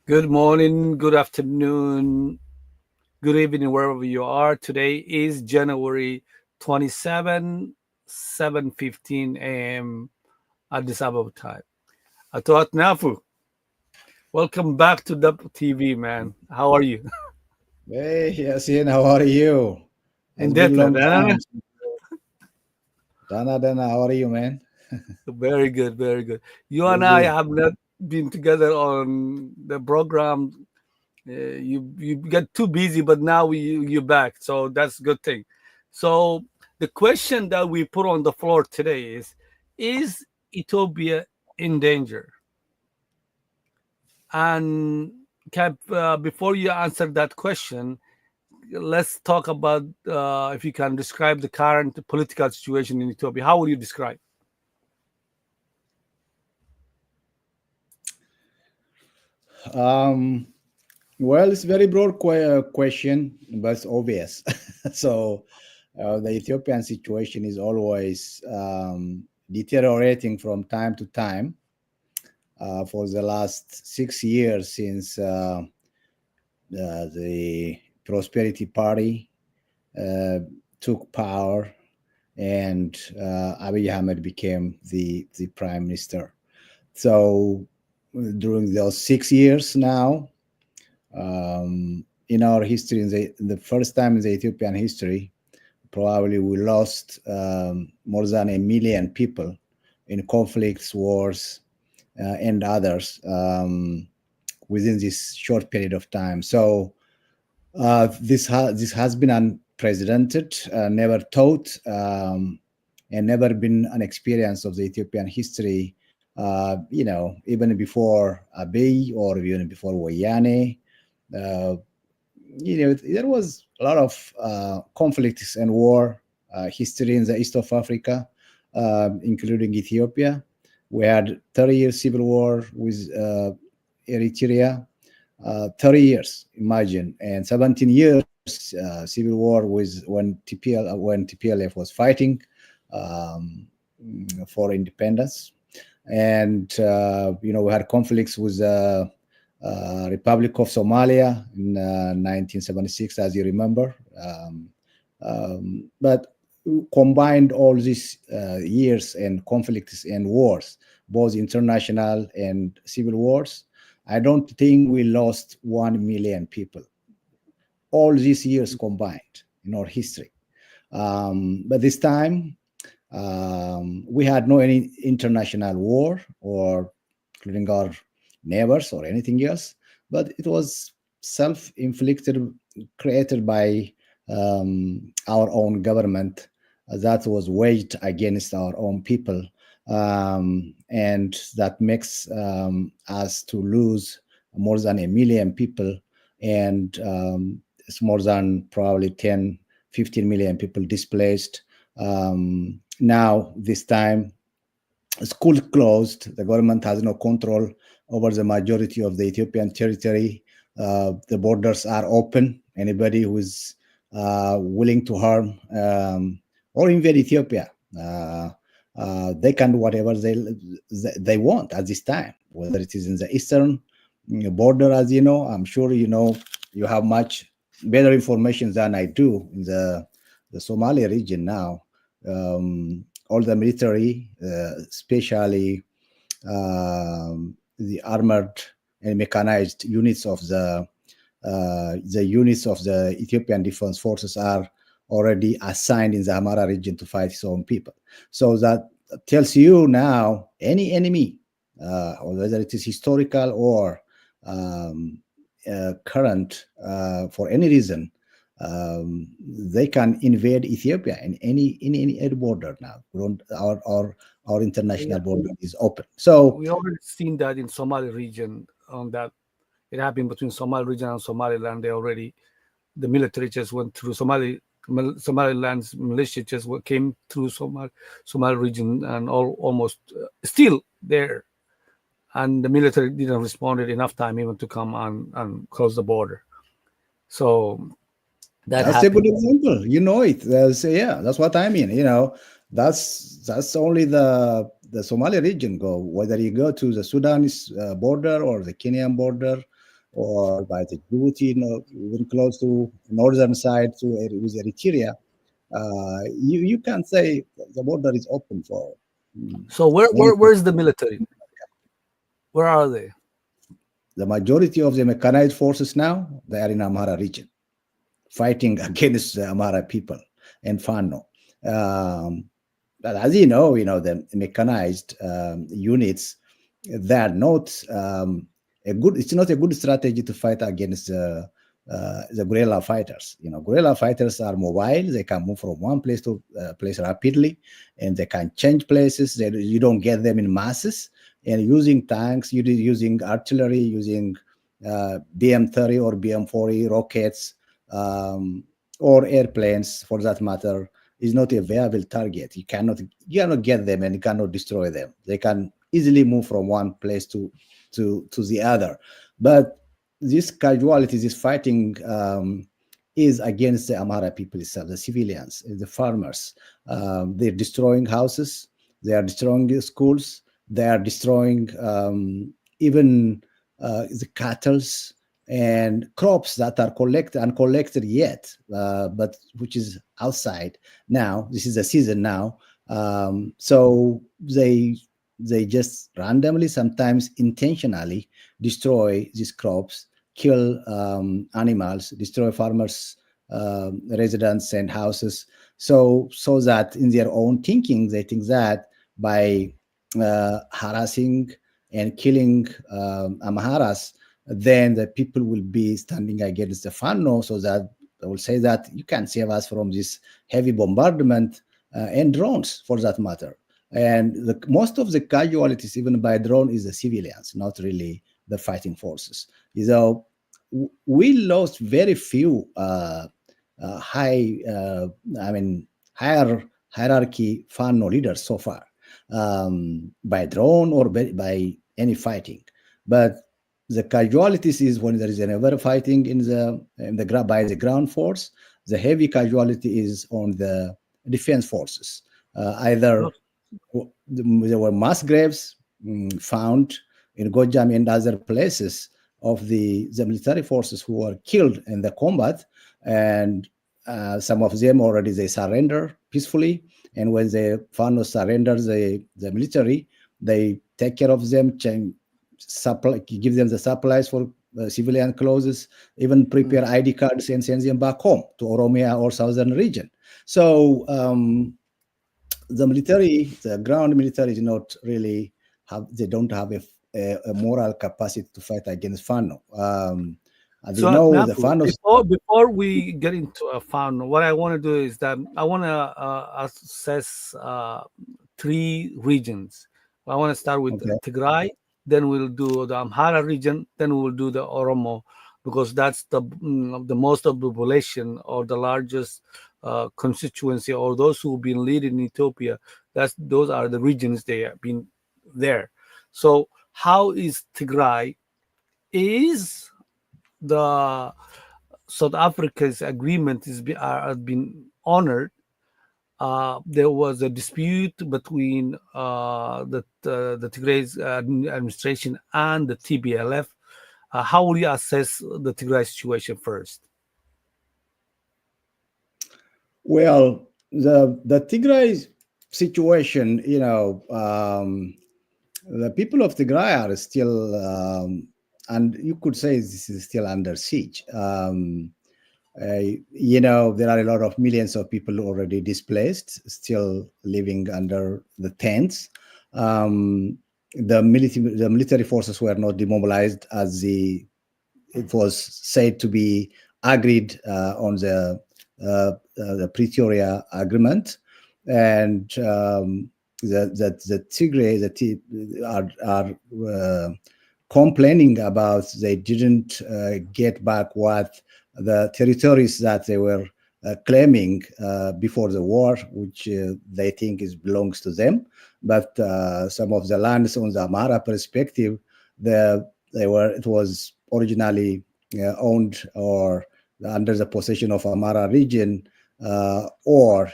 Good morning, good afternoon, good evening, wherever you are. Today is January 27, 7:15 a.m. Addis Ababa time. Atawat Nafu, welcome back to the TV, man. How are you? Hey, Yasin, how are you? It's been a Indeed, long man. time. Dana, how are you, man? Very good, very good. You and Good, I good. have not been together on the program. You get too busy, but now you're back, so that's a good thing. So the question that we put on the floor today is Ethiopia in danger? And before you answer that question, let's talk about if you can describe the current political situation in Ethiopia. How would you describe? Um, well, it's a very broad question, but it's obvious. So, the Ethiopian situation is always deteriorating from time to time. For the last 6 years since the Prosperity Party uh, took power and Abiy Ahmed became the prime minister. So during those 6 years now, in our history, in the first time in the Ethiopian history, probably we lost more than 1 million people in conflicts, wars, and others within this short period of time. So this has been unprecedented, never thought, and never been an experience of the Ethiopian history. Even before Abiy or even before Wayane, uh, there was a lot of conflicts and war history in the east of Africa, including Ethiopia. We had 30-year civil war with Eritrea, 30 years, imagine, and 17 years civil war with when TPLF was fighting um, for independence, and we had conflicts with Republic of Somalia in 1976, as you remember. But combined all these years and conflicts and wars, both international and civil wars, I don't think we lost 1 million people, all these years combined in our history. But this time, we had no any international war or including our neighbors or anything else, but it was self-inflicted, created by our own government that was waged against our own people, and that makes us to lose more than 1 million people, and it's more than probably 10, 15 million people displaced. Now, this time, school closed. The government has no control over the majority of the Ethiopian territory. The borders are open. Anybody who is willing to harm or invade Ethiopia, they can do whatever they want at this time, whether it is in the eastern border, as you know. I'm sure you have much better information than I do in the Somali region now. All the military, especially the armored and mechanized units of the units of the Ethiopian Defense Forces are already assigned in the Amara region to fight its own people. So that tells you now any enemy, whether it is historical or current, for any reason, they can invade Ethiopia in any border now. Our Yeah, international border is open. So we already seen that in Somali region on that it happened between Somali region and Somaliland. They already the military just went through Somaliland's militia just came through Somali region and almost still there, and the military didn't respond in enough time even to come and close the border. So that that's a happened. good example. You know it. That's what I mean. That's only the Somali region go. Whether you go to the Sudanese border or the Kenyan border, or by the Djibouti, even close to northern side to with Eritrea, you can say the border is open for So any. where's the military? Where are they? The majority of the mechanized forces now, they are in Amhara region, fighting against the Amhara people and Fano. Um, but as you know the mechanized units, they are not a good. It's not a good strategy to fight against the guerrilla fighters. Guerrilla fighters are mobile. They can move from one place to place rapidly, and they can change places. You don't get them in masses. And using tanks, using artillery, using BM-30 or BM-40 rockets, um, or airplanes for that matter, is not a viable target. You cannot get them, and you cannot destroy them. They can easily move from one place to the other. But this casualty, this fighting, is against the Amhara people itself, the civilians, the farmers. They're destroying houses, they are destroying schools, they are destroying even the cattle and crops that are collected uncollected yet, but which is outside now. This is the season now, so they just randomly, sometimes intentionally, destroy these crops, kill animals, destroy farmers' residents and houses. So that in their own thinking, they think that by harassing and killing Amharas, then the people will be standing against the Fano, so that they will say that you can save us from this heavy bombardment and drones, for that matter. And most of the casualties, even by drone, is the civilians, not really the fighting forces. So we lost very few high, I mean, higher hierarchy Fano leaders so far, by drone or by any fighting. But the casualties is when there is never fighting by the ground force. The heavy casualty is on the defense forces. Either there were mass graves found in Gojam and other places of the military forces who were killed in the combat, and some of them already they surrender peacefully. And when the Fano surrenders the military, they take care of them, give them the supplies for civilian clothes, even prepare ID cards and send them back home to Oromia or southern region. So the ground military is not really they don't have a moral capacity to fight against Fano. As you So, know, the Mapu, Fanos. before we get into a fund, what I want to do is that I want to assess three regions. I want to start with Okay. Tigray, then we'll do the Amhara region, then we'll do the Oromo, because that's the most of the population or the largest constituency, or those who've been leading Ethiopia. Those are the regions they have been there. So, how is Tigray? Is the South Africa's agreement has been honored? There was a dispute between the Tigray's administration and the TBLF. How will you assess the Tigray situation first? Well, the Tigray situation, the people of Tigray are still, and you could say this is still under siege. There are a lot of millions of people already displaced, still living under the tents. The military forces were not demobilized as it was said to be agreed on the Pretoria Agreement, and the Tigray are complaining about they didn't get back what the territories that they were claiming before the war, which they think belongs to them. But some of the lands on the Amhara perspective, it was originally owned or under the possession of Amhara region, or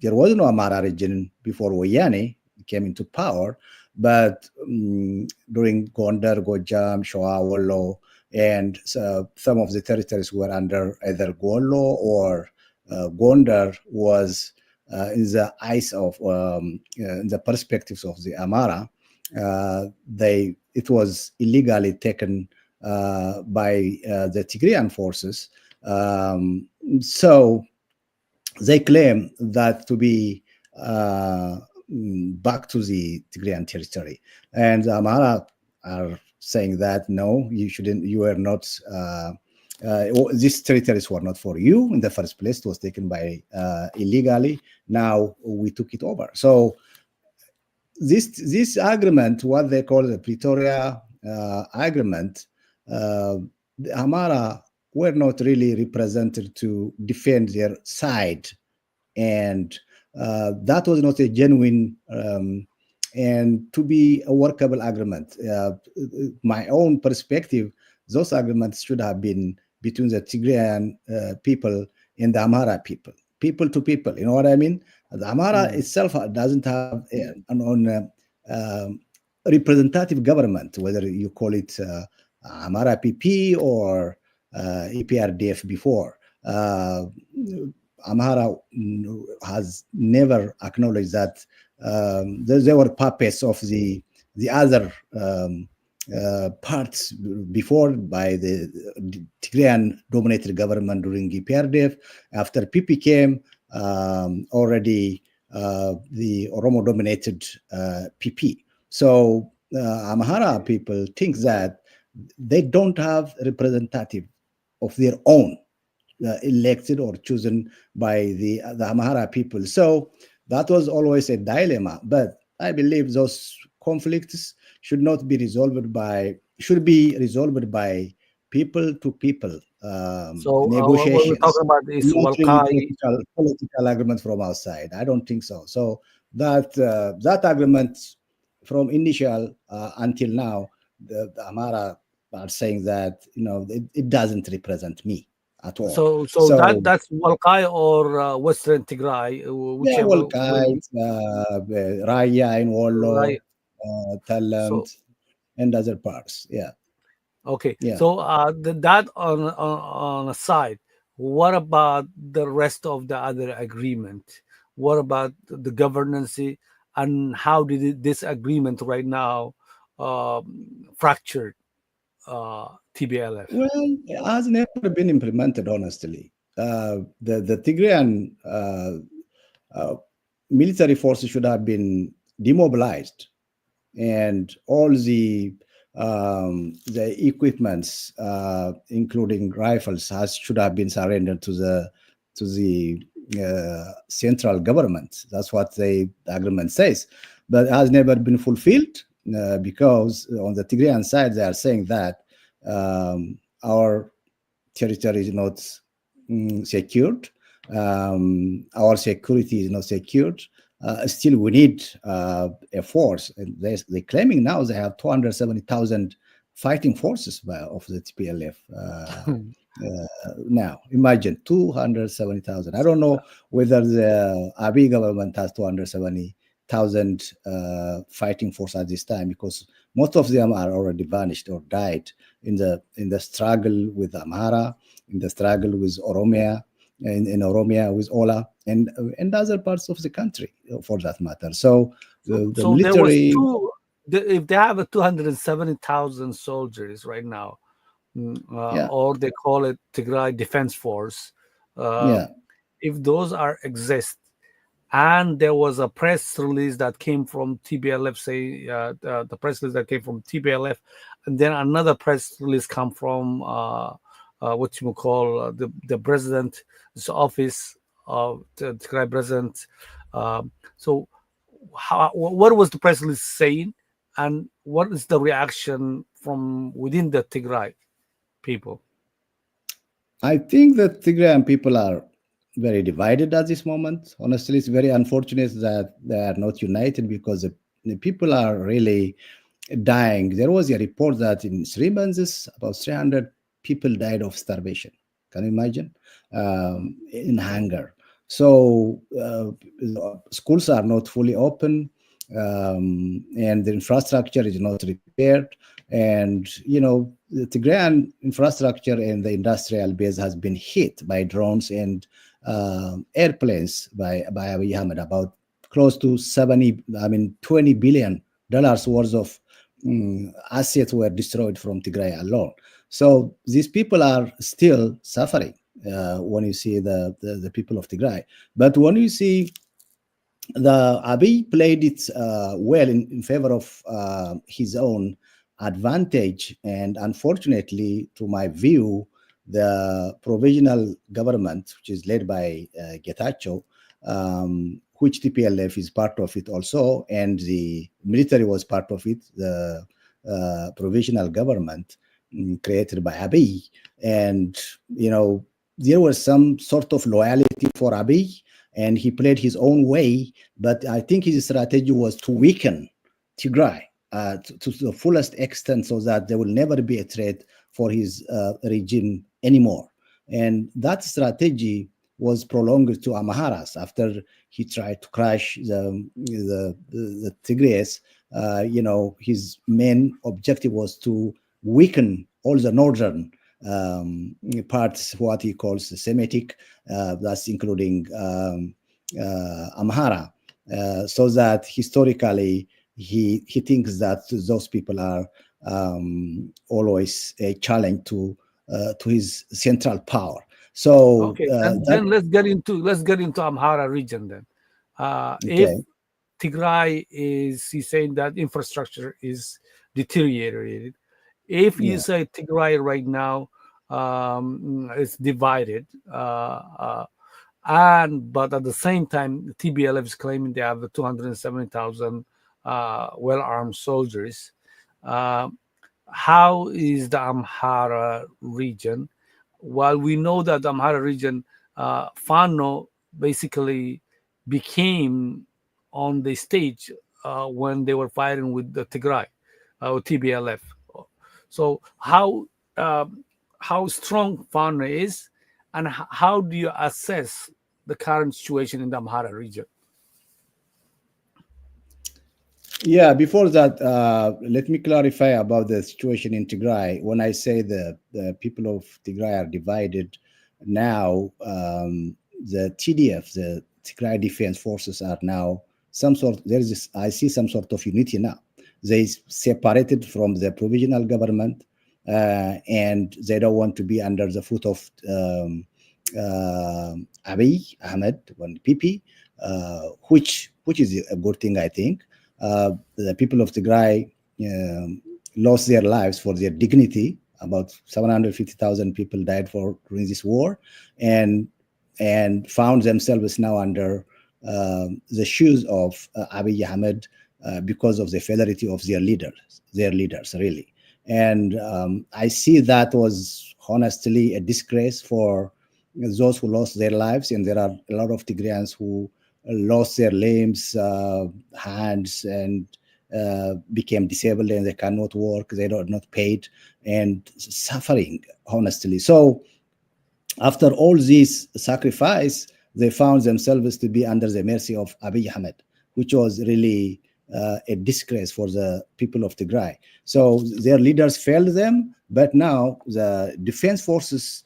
there was no Amhara region before Wayane came into power. But during Gondar, Gojam, Shoa, Wollo, and so some of the territories were under either Gollo or Gondar was in the eyes of in the perspectives of the Amara. It was illegally taken by the Tigrayan forces. So they claim that to be back to the Tigrayan territory, and the Amhara are saying that no, you shouldn't. You are not. These territories were not for you in the first place. It was taken by illegally. Now we took it over. So this agreement, what they call the Pretoria agreement, the Amara were not really represented to defend their side, and that was not a genuine and to be a workable agreement. My own perspective, those agreements should have been between the Tigrayan people and the Amhara people to people. You know what I mean? The Amhara itself doesn't have an own representative government, whether you call it Amhara PP or EPRDF before. Amhara has never acknowledged that they were puppets of the other parts before by the Tigrayan dominated government during EPRDF. After PP came, already the Oromo dominated PP. So Amhara people think that they don't have representative of their own elected or chosen by the Amhara people. So that was always a dilemma. But I believe those conflicts should be resolved by people to people So what we're negotiations, talking about is not really Walkai. political agreement from outside. I don't think so. So that agreement from initial until now, the Amhara are saying that it doesn't represent me at all. So So that's Walkai or Western Tigray, yeah, whichever way. Wolkite, Raya in Right. Wollo, So Thailand, and other parts. Yeah, okay. yeah. So that on a side. What about the rest of the other agreement? What about the governance, and how did this agreement right now fractured TBLF? Well, it has never been implemented, honestly. The Tigrayan uh, military forces should have been demobilized, and all the equipments, including rifles, should have been surrendered to the central government. That's what the agreement says, but it has never been fulfilled because on the Tigrayan side they are saying that our territory is not secured. Our security is not secured. Still, we need a force. And they're claiming now they have 270,000 fighting forces of the TPLF. Now, imagine 270,000. I don't know whether the Abiy government has 270,000 fighting force at this time, because most of them are already vanished or died in the struggle with Amhara, in the struggle with Oromia, in Oromia with Ola, and other parts of the country, for that matter. So the So there was military, two. If they have a 270,000 soldiers right now, yeah, or they call it Tigray Defense Force, uh, yeah. if those are exist, and there was a press release that came from TBLF, say the press release that came from TBLF, and then another press release come from what you call the president's office of the Tigray president. So, what was the press release saying, and what is the reaction from within the Tigray people? I think that Tigrayan people are very divided at this moment. Honestly, it's very unfortunate that they are not united, because the people are really dying. There was a report that in 3 months, about 300 people died of starvation. Can you imagine? In hunger. So schools are not fully open. and the infrastructure is not repaired. And the Tigrayan infrastructure and the industrial base has been hit by drones and airplanes by Abiy Ahmed. About close to 20 billion dollars worth of assets were destroyed from Tigray alone. So these people are still suffering when you see the people of Tigray. But when you see the Abiy played it well in favor of his own advantage, and unfortunately, to my view, the provisional government, which is led by Getachew, which TPLF is part of it also, and the military was part of it, the provisional government created by Abiy, and there was some sort of loyalty for Abiy, and he played his own way. But I think his strategy was to weaken Tigray to the fullest extent, so that there will never be a threat for his regime anymore. And that strategy was prolonged to Amharas after he tried to crush the Tigrays. His main objective was to weaken all the northern parts, what he calls the Semitic, that's including Amhara, so that historically he thinks that those people are always a challenge to his central power. So Okay, then let's get into Amhara region then. If okay, Tigray is he's saying that infrastructure is deteriorated. If you yeah, say Tigray right now is divided, and but at the same time, TBLF is claiming they have 270,000 well-armed soldiers. Uh, how is the Amhara region? While we know that the Amhara region, Fano basically became on the stage when they were fighting with the Tigray or TBLF. So how strong Fano is, and how do you assess the current situation in the Amhara region? yeah. Before that, let me clarify about the situation in Tigray. When I say the people of Tigray are divided now, the TDF, the Tigray Defense Forces, are now some sort. There is I see some sort of unity now. They separated from the provisional government, and they don't want to be under the foot of Abiy Ahmed, one PP, which is a good thing, I think. The people of Tigray lost their lives for their dignity. About 750,000 people died during this war, and found themselves now under the shoes of Abiy Ahmed because of the fidelity of their leaders really. And I see that was honestly a disgrace for those who lost their lives, and there are a lot of Tigrayans who lost their limbs, hands, and became disabled, and they cannot work. They are not paid and suffering, honestly. So after all this sacrifice, they found themselves to be under the mercy of Abiy Ahmed, which was really a disgrace for the people of Tigray. So their leaders failed them, but now the defense forces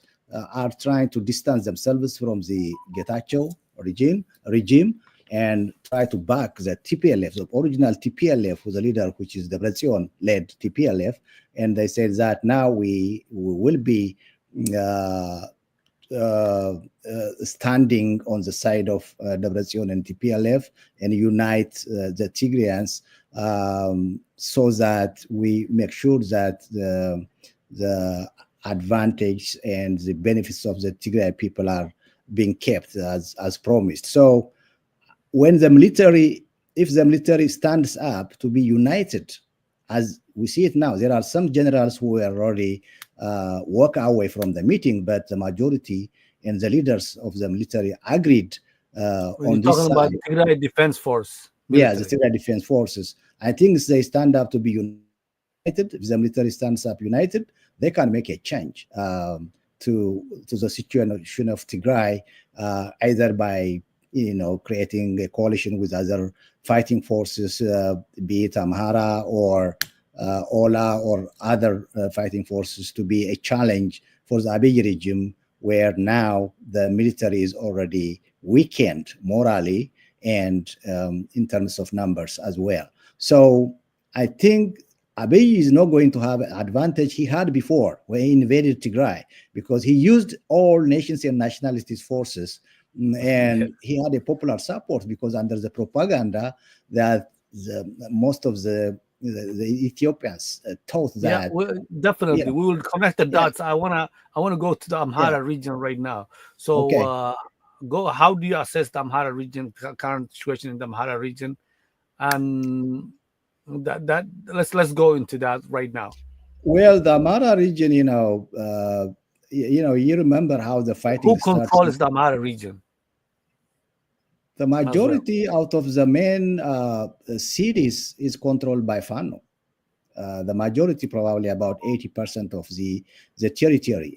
are trying to distance themselves from the Getachew regime and try to back the TPLF, the original TPLF, with the leader, which is the Debretsion-led TPLF. And they said that now we will be uh, standing on the side of Debretsion and TPLF and unite the Tigrayans, so that we make sure that the advantage and the benefits of the Tigray people are being kept as promised. So when the military, if the military stands up to be united, as we see it now, there are some generals who are already walk away from the meeting, but the majority and the leaders of the military agreed When you're on this talking about side. Tigray Defense Force Yeah, the military. Tigray Defense Forces. I think they stand up to be united. If the military stands up united, they can make a change to the situation of Tigray, either by creating a coalition with other fighting forces, be it Amhara or Ola or other fighting forces, to be a challenge for the Abiy regime, where now the military is already weakened morally and in terms of numbers as well. So I think Abiy is not going to have an advantage he had before when he invaded Tigray, because he used all nations and nationalities forces, Yeah. and he had a popular support, because under the propaganda that most of the Ethiopians thought Yeah, that, well, definitely. yeah, We will connect the yeah, dots. I wanna go to the yeah, Amhara region right now. So okay. go. How do you assess the Amhara region, current situation in the Amhara region, and that let's go into that right now. Well, the Amara region, you remember how the Who fighting started. controls the Amhara region The as well? majority out of the main cities is controlled by Fano. The majority, probably about 80% of the territory.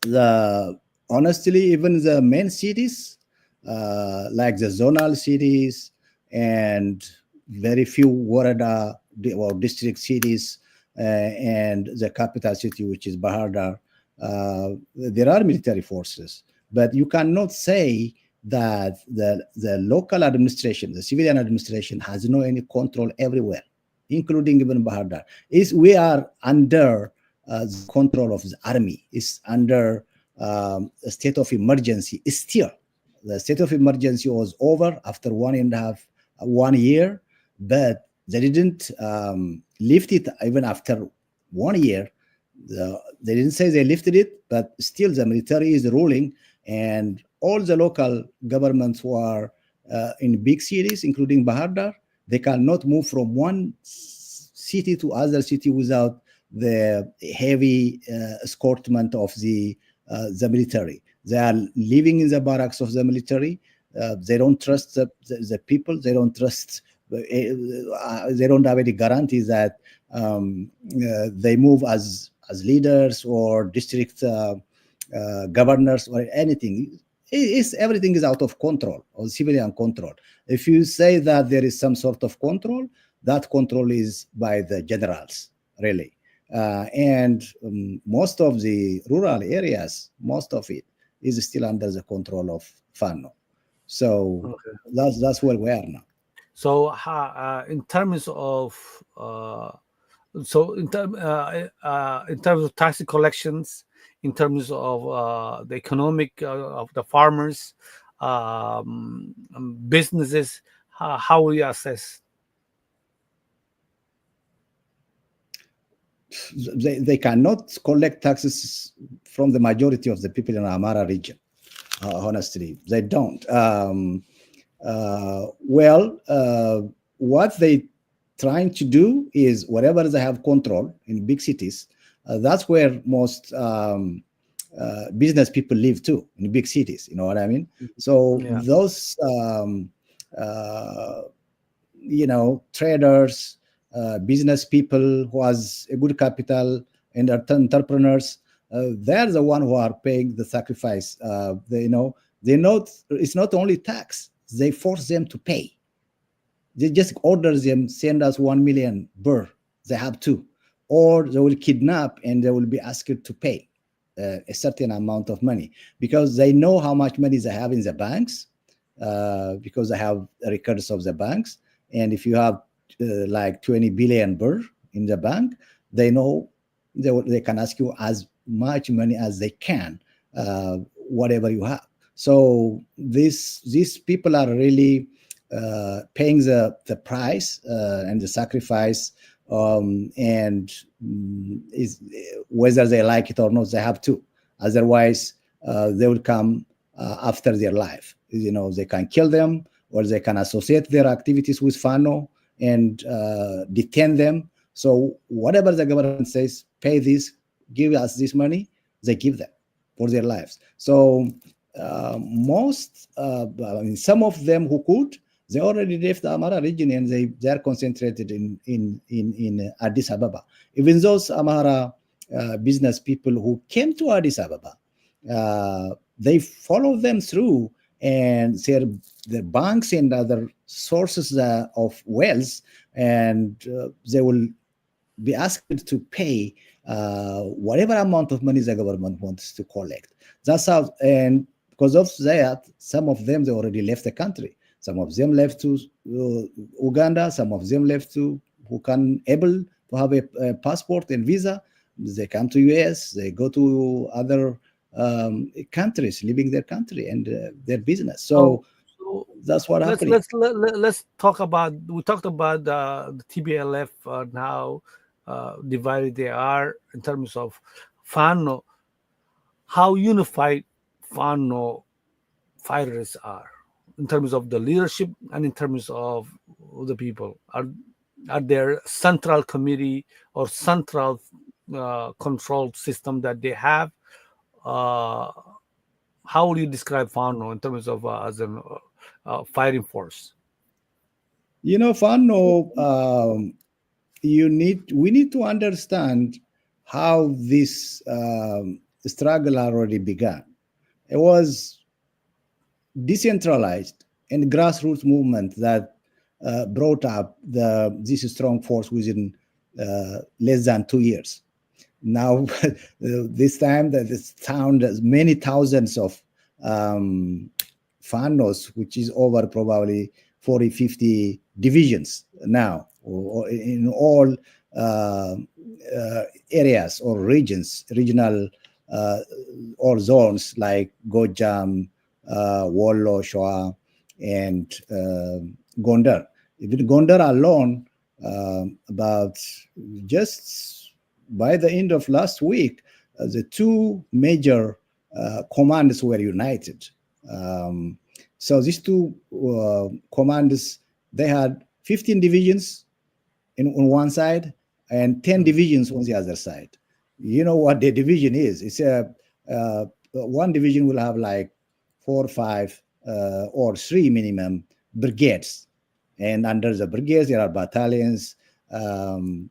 The honestly, even the main cities, like the zonal cities and very few warada or district cities, and the capital city, which is Bahardar, there are military forces, but you cannot say that the local administration, the civilian administration, has no any control everywhere, including even Bahardar. Is we are under the control of the army, is under a state of emergency. Still, the state of emergency was over after 1 year, but they didn't lift it even after 1 year. They didn't say they lifted it, but still the military is ruling, and all the local governments who are in big cities, including Bahardar, they cannot move from one city to other city without the heavy escortment of the military. They are living in the barracks of the military. They don't trust the people. They don't trust. They don't have any guarantees that they move as leaders or district governors or anything. Everything is out of control or civilian control. If you say that there is some sort of control, that control is by the generals, really. And most of the rural areas, most of it is still under the control of Fano. So Okay. that's where we are now. So in terms of in terms of tax collections, in terms of the economic of the farmers, businesses, how will you assess? They cannot collect taxes from the majority of the people in Amara region. Honestly, they don't. Well, what they trying to do is wherever they have control in big cities, that's where most business people live too, in big cities. You know what I mean? So Yeah. those uh, traders, business people who has a good capital, and entrepreneurs, they're the one who are paying the sacrifice. They not it's not only tax, they force them to pay. They just order them, send us 1 million birr, they have to, or they will kidnap and they will be asked to pay a certain amount of money, because they know how much money they have in the banks, because they have records of the banks. And if you have like 20 billion birr in the bank, they know they can ask you as much money as they can, whatever you have. So these people are really paying the price and the sacrifice, and is whether they like it or not, they have to. Otherwise, they will come after their life. They can kill them, or they can associate their activities with Fano and detain them. So whatever the government says, pay this, give us this money, they give them for their lives. So some of them who could, they already left the Amara region, and they are concentrated in Addis Ababa. Even those Amara business people who came to Addis Ababa, they follow them through, and their banks and other sources of wealth, and they will be asked to pay whatever amount of money the government wants to collect. That's how, and because of that, some of them they already left the country. Some of them left to Uganda. Some of them left to who can able to have a passport and visa. They come to US. They go to other countries, leaving their country and their business. So, So so that's what let's happening. let's let's talk about. We talked about the TBLF and how divided they are in terms of Fano. How unified Fano fighters are in terms of the leadership and in terms of the people. Are there central committee or central control system that they have? Uh, how would you describe Fano in terms of as a fighting force? Fano, we need to understand how this struggle already began. It was decentralized and grassroots movement that brought up this strong force within less than 2 years. Now, this time that this town, there's many thousands of um, fandos, which is over probably 40, 50 divisions now, or in all areas or regional uh, or zones like Gojam, Wollo, Shoa, and Gondar. Even Gondar alone, about just by the end of last week, the two major commands were united. Um, so these two commands, they had 15 divisions on one side and 10 Mm. divisions on the other side. You know what the division is? It's one division will have like 4 or 5 or 3 minimum brigades, and under the brigades there are battalions, and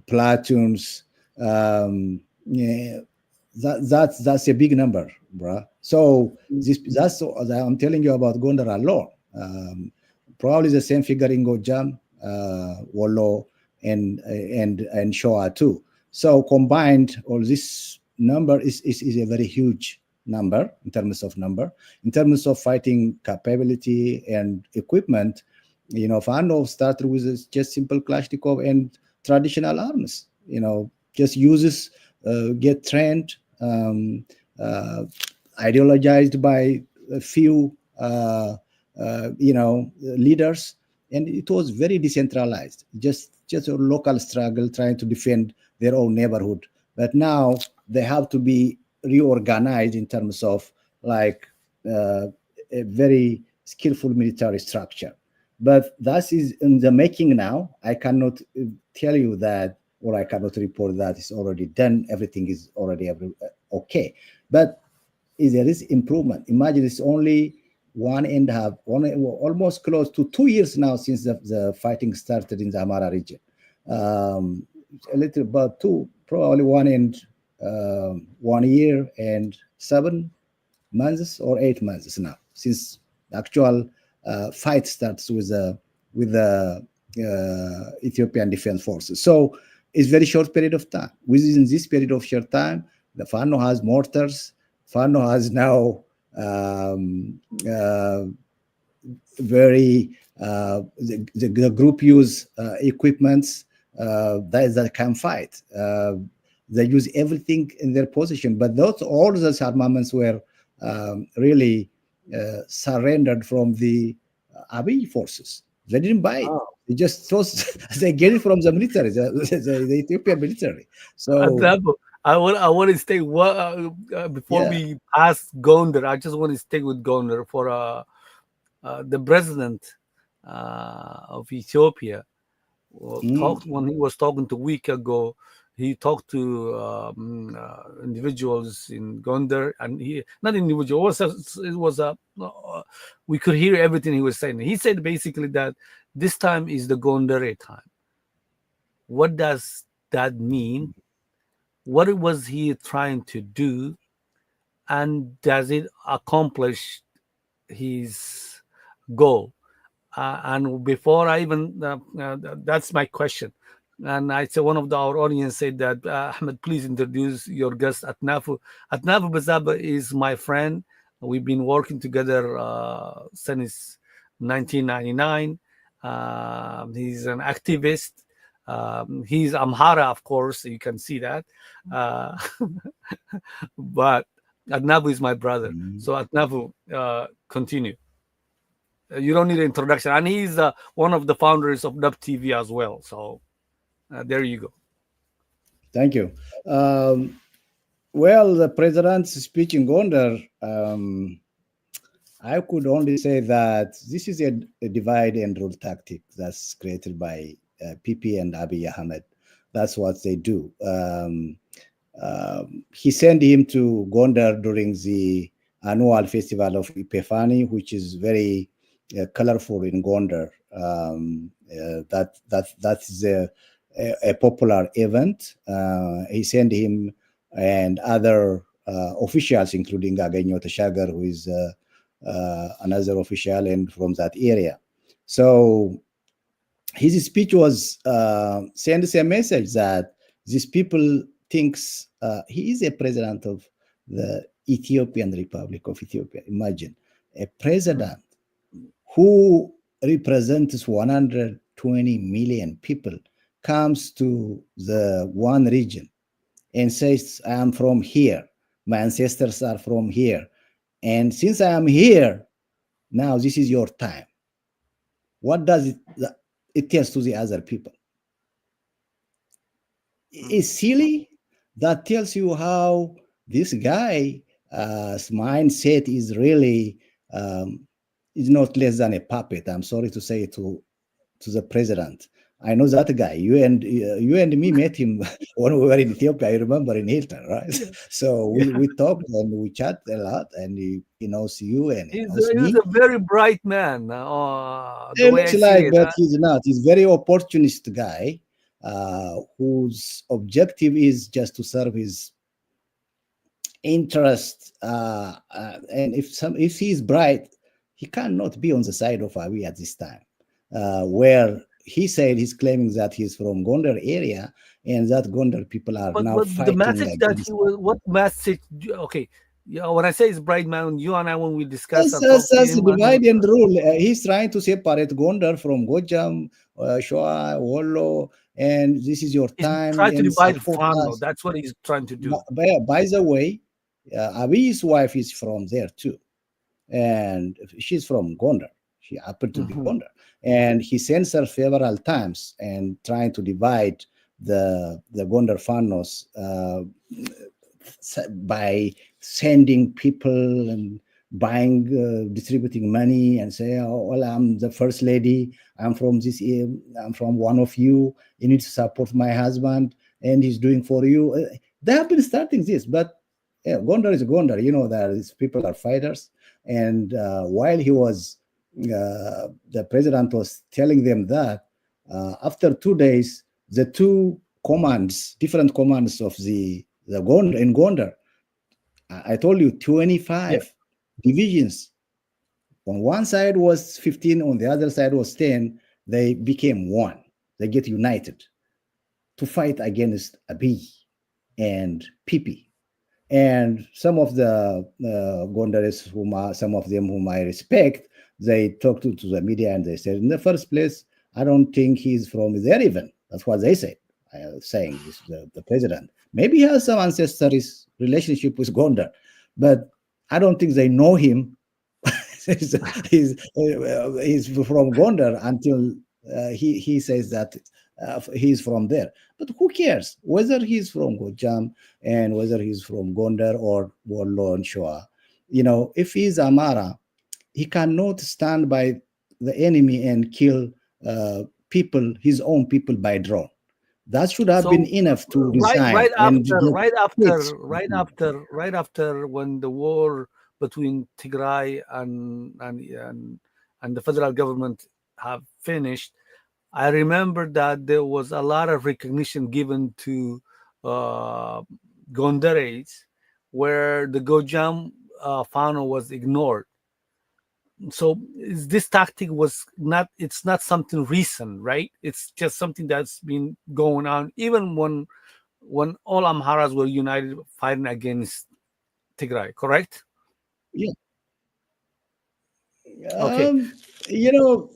platoons. Yeah, that's a big number, bruh. So that's I'm telling you about Gondar alone. Probably the same figure in Gojam, Wollo, and Shoa too. So combined, all this number is a very huge number in terms of number. In terms of fighting capability and equipment, Fano started with just simple Kalashnikov and traditional arms. Just uses, get trained, ideologized by a few, leaders, and it was very decentralized. Just a local struggle trying to defend their own neighborhood. But now they have to be reorganized in terms of like a very skillful military structure. But that is in the making now. I cannot tell you that, or I cannot report that it's already done. Everything is already okay. But there is improvement. Imagine it's only one and a half, almost close to 2 years now since the fighting started in the Amara region. A little about two, probably 1 year and 7 months or 8 months now since the actual fight starts with the Ethiopian Defense Forces. So it's very short period of time. Within this period of short time, the Fano has mortars. Fano has now very the group use equipments that can fight. They use everything in their possession, but all those armaments were really surrendered from the Abiy forces. They didn't buy it. Oh, They just they get it from the military, the Ethiopian military. So, Adabo, I want to stay before yeah. we pass Gondar. I just want to stay with Gondar for the president of Ethiopia Mm, talked when he was talking to a week ago. He talked to individuals in Gondar, and he not individual. It was a we could hear everything he was saying. He said basically that this time is the Gondare time. What does that mean? what it was he trying to do, and does it accomplish his goal? And before I even, that's my question. And I say one of our audience said that, Ahmed, please introduce your guest Atnafu. Atnafu Bazaba is my friend. We've been working together since 1999. He's an activist. He's Amhara, of course. You can see that. Uh, but Atnafu is my brother. Mhm. So Atnafu, continue. You don't need an introduction, and he's one of the founders of Dub TV as well. So there you go. Thank you. Um, well, the president's speech in Gondar, I could only say that this is a divide and rule tactic that's created by PP and Abiy Ahmed. That's what they do. He sent him to Gondar during the annual festival of Epifani, which is very colorful in Gondar. That is a popular event. He sent him and other officials, including Gagenyo Tashagar, who is another official and from that area. So his speech was sends a message that these people thinks he is a president of the Ethiopian Republic of Ethiopia. Imagine a president who represents 120 million people comes to the one region and says, I am from here. My ancestors are from here. And since I am here, now this is your time. What does it tells to the other people? It's silly. That tells you how this guy mindset is really is not less than a puppet. I'm sorry to say to the president. I know that guy. You and me met him when we were in Ethiopia. I remember in Hilton, right? So Yeah, we talked and we chat a lot, and he knows you and he knows he's me. a very bright man. The It way looks I see like, it. but he's not. He's very opportunist guy whose objective is just to serve his interest. And if he's bright, he cannot be on the side of Abiy at this time, where he said he's claiming that he's from Gondar area and that Gondar people are now But the fighting message that he against. was, what message? Okay, yeah. When I say it's bright man, you and I, when we discuss That's, and talk that's, to that's him, and divide and rule. He's trying to separate Gondar from Gojam, Shoa, Wollo, and this is your he's time trying to and divide support Fano. us. That's what he's trying to do. By the way, Abiy's wife is from there too, and she's from Gondar. She happened to be Mhm. Gondar, and he sends her several times and trying to divide the Gondar Fanos by sending people and buying, distributing money and say, oh, well, I'm the first lady. I'm from this. I'm from one of you. You need to support my husband, and he's doing for you. They have been starting this, but yeah, Gondar is Gondar. You know that these people are fighters. And while the president was telling them that, after 2 days, the two commands, different commands of the Gondar in Gondar, I told you Yeah. 25 divisions. On one side was 15, on the other side was 10. They became one. They get united to fight against Abiy and Pipi. And some of the Gondaris, some of them whom I respect, they talked to the media and they said, in the first place, I don't think he's from there even. That's what they said, saying this, the president. Maybe he has some ancestral relationship with Gondar, but I don't think they know him. He's from Gondar until he says that he's from there. But who cares whether he's from Gojam and whether he's from Gondar or Wollo and Shoa? If he's Amara, he cannot stand by the enemy and kill people, his own people by drone. That should have been So enough to right, resign and get quit. right after when the war between Tigray and the federal government have finished, I remember that there was a lot of recognition given to Gondares, where the Gojam Fano was ignored. So this tactic was not, it's not something recent, right? It's just something that's been going on even when all Amharas were united fighting against Tigray, correct? Yeah. Okay. You know,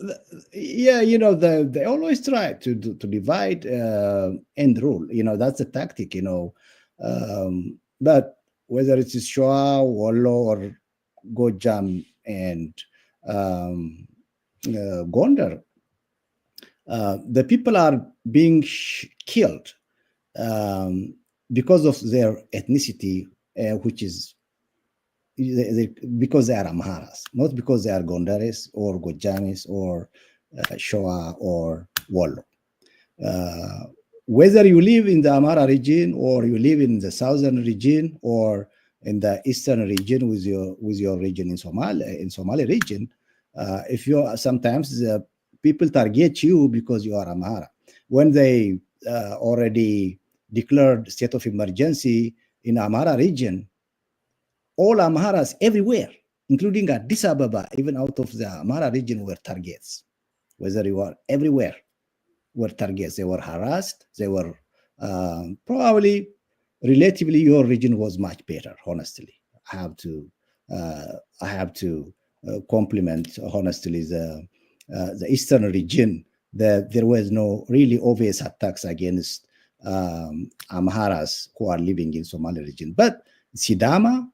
yeah, you know, they always try to divide and rule. You know, that's a tactic. You know, but whether it's Shoa, Wollo, or Gojam and um, Gondar, the people are being killed um, because of their ethnicity, which is because they are Amharas, not because they are Gondares or Gojamis or Shoa or Wollo. Uh, Whether you live in the Amhara region or you live in the southern region or in the eastern region with your region in Somali region, if you sometimes the people target you because you are Amhara when they already declared state of emergency in Amhara region. All Amharas everywhere, including Addis Ababa, even out of the Amhara region, were targets. Whether you are everywhere, were targets. They were harassed. They were probably, relatively, your region was much better. Honestly, I have to, uh, I have to compliment honestly the eastern region. That there was no really obvious attacks against Amharas who are living in Somali region, but Sidama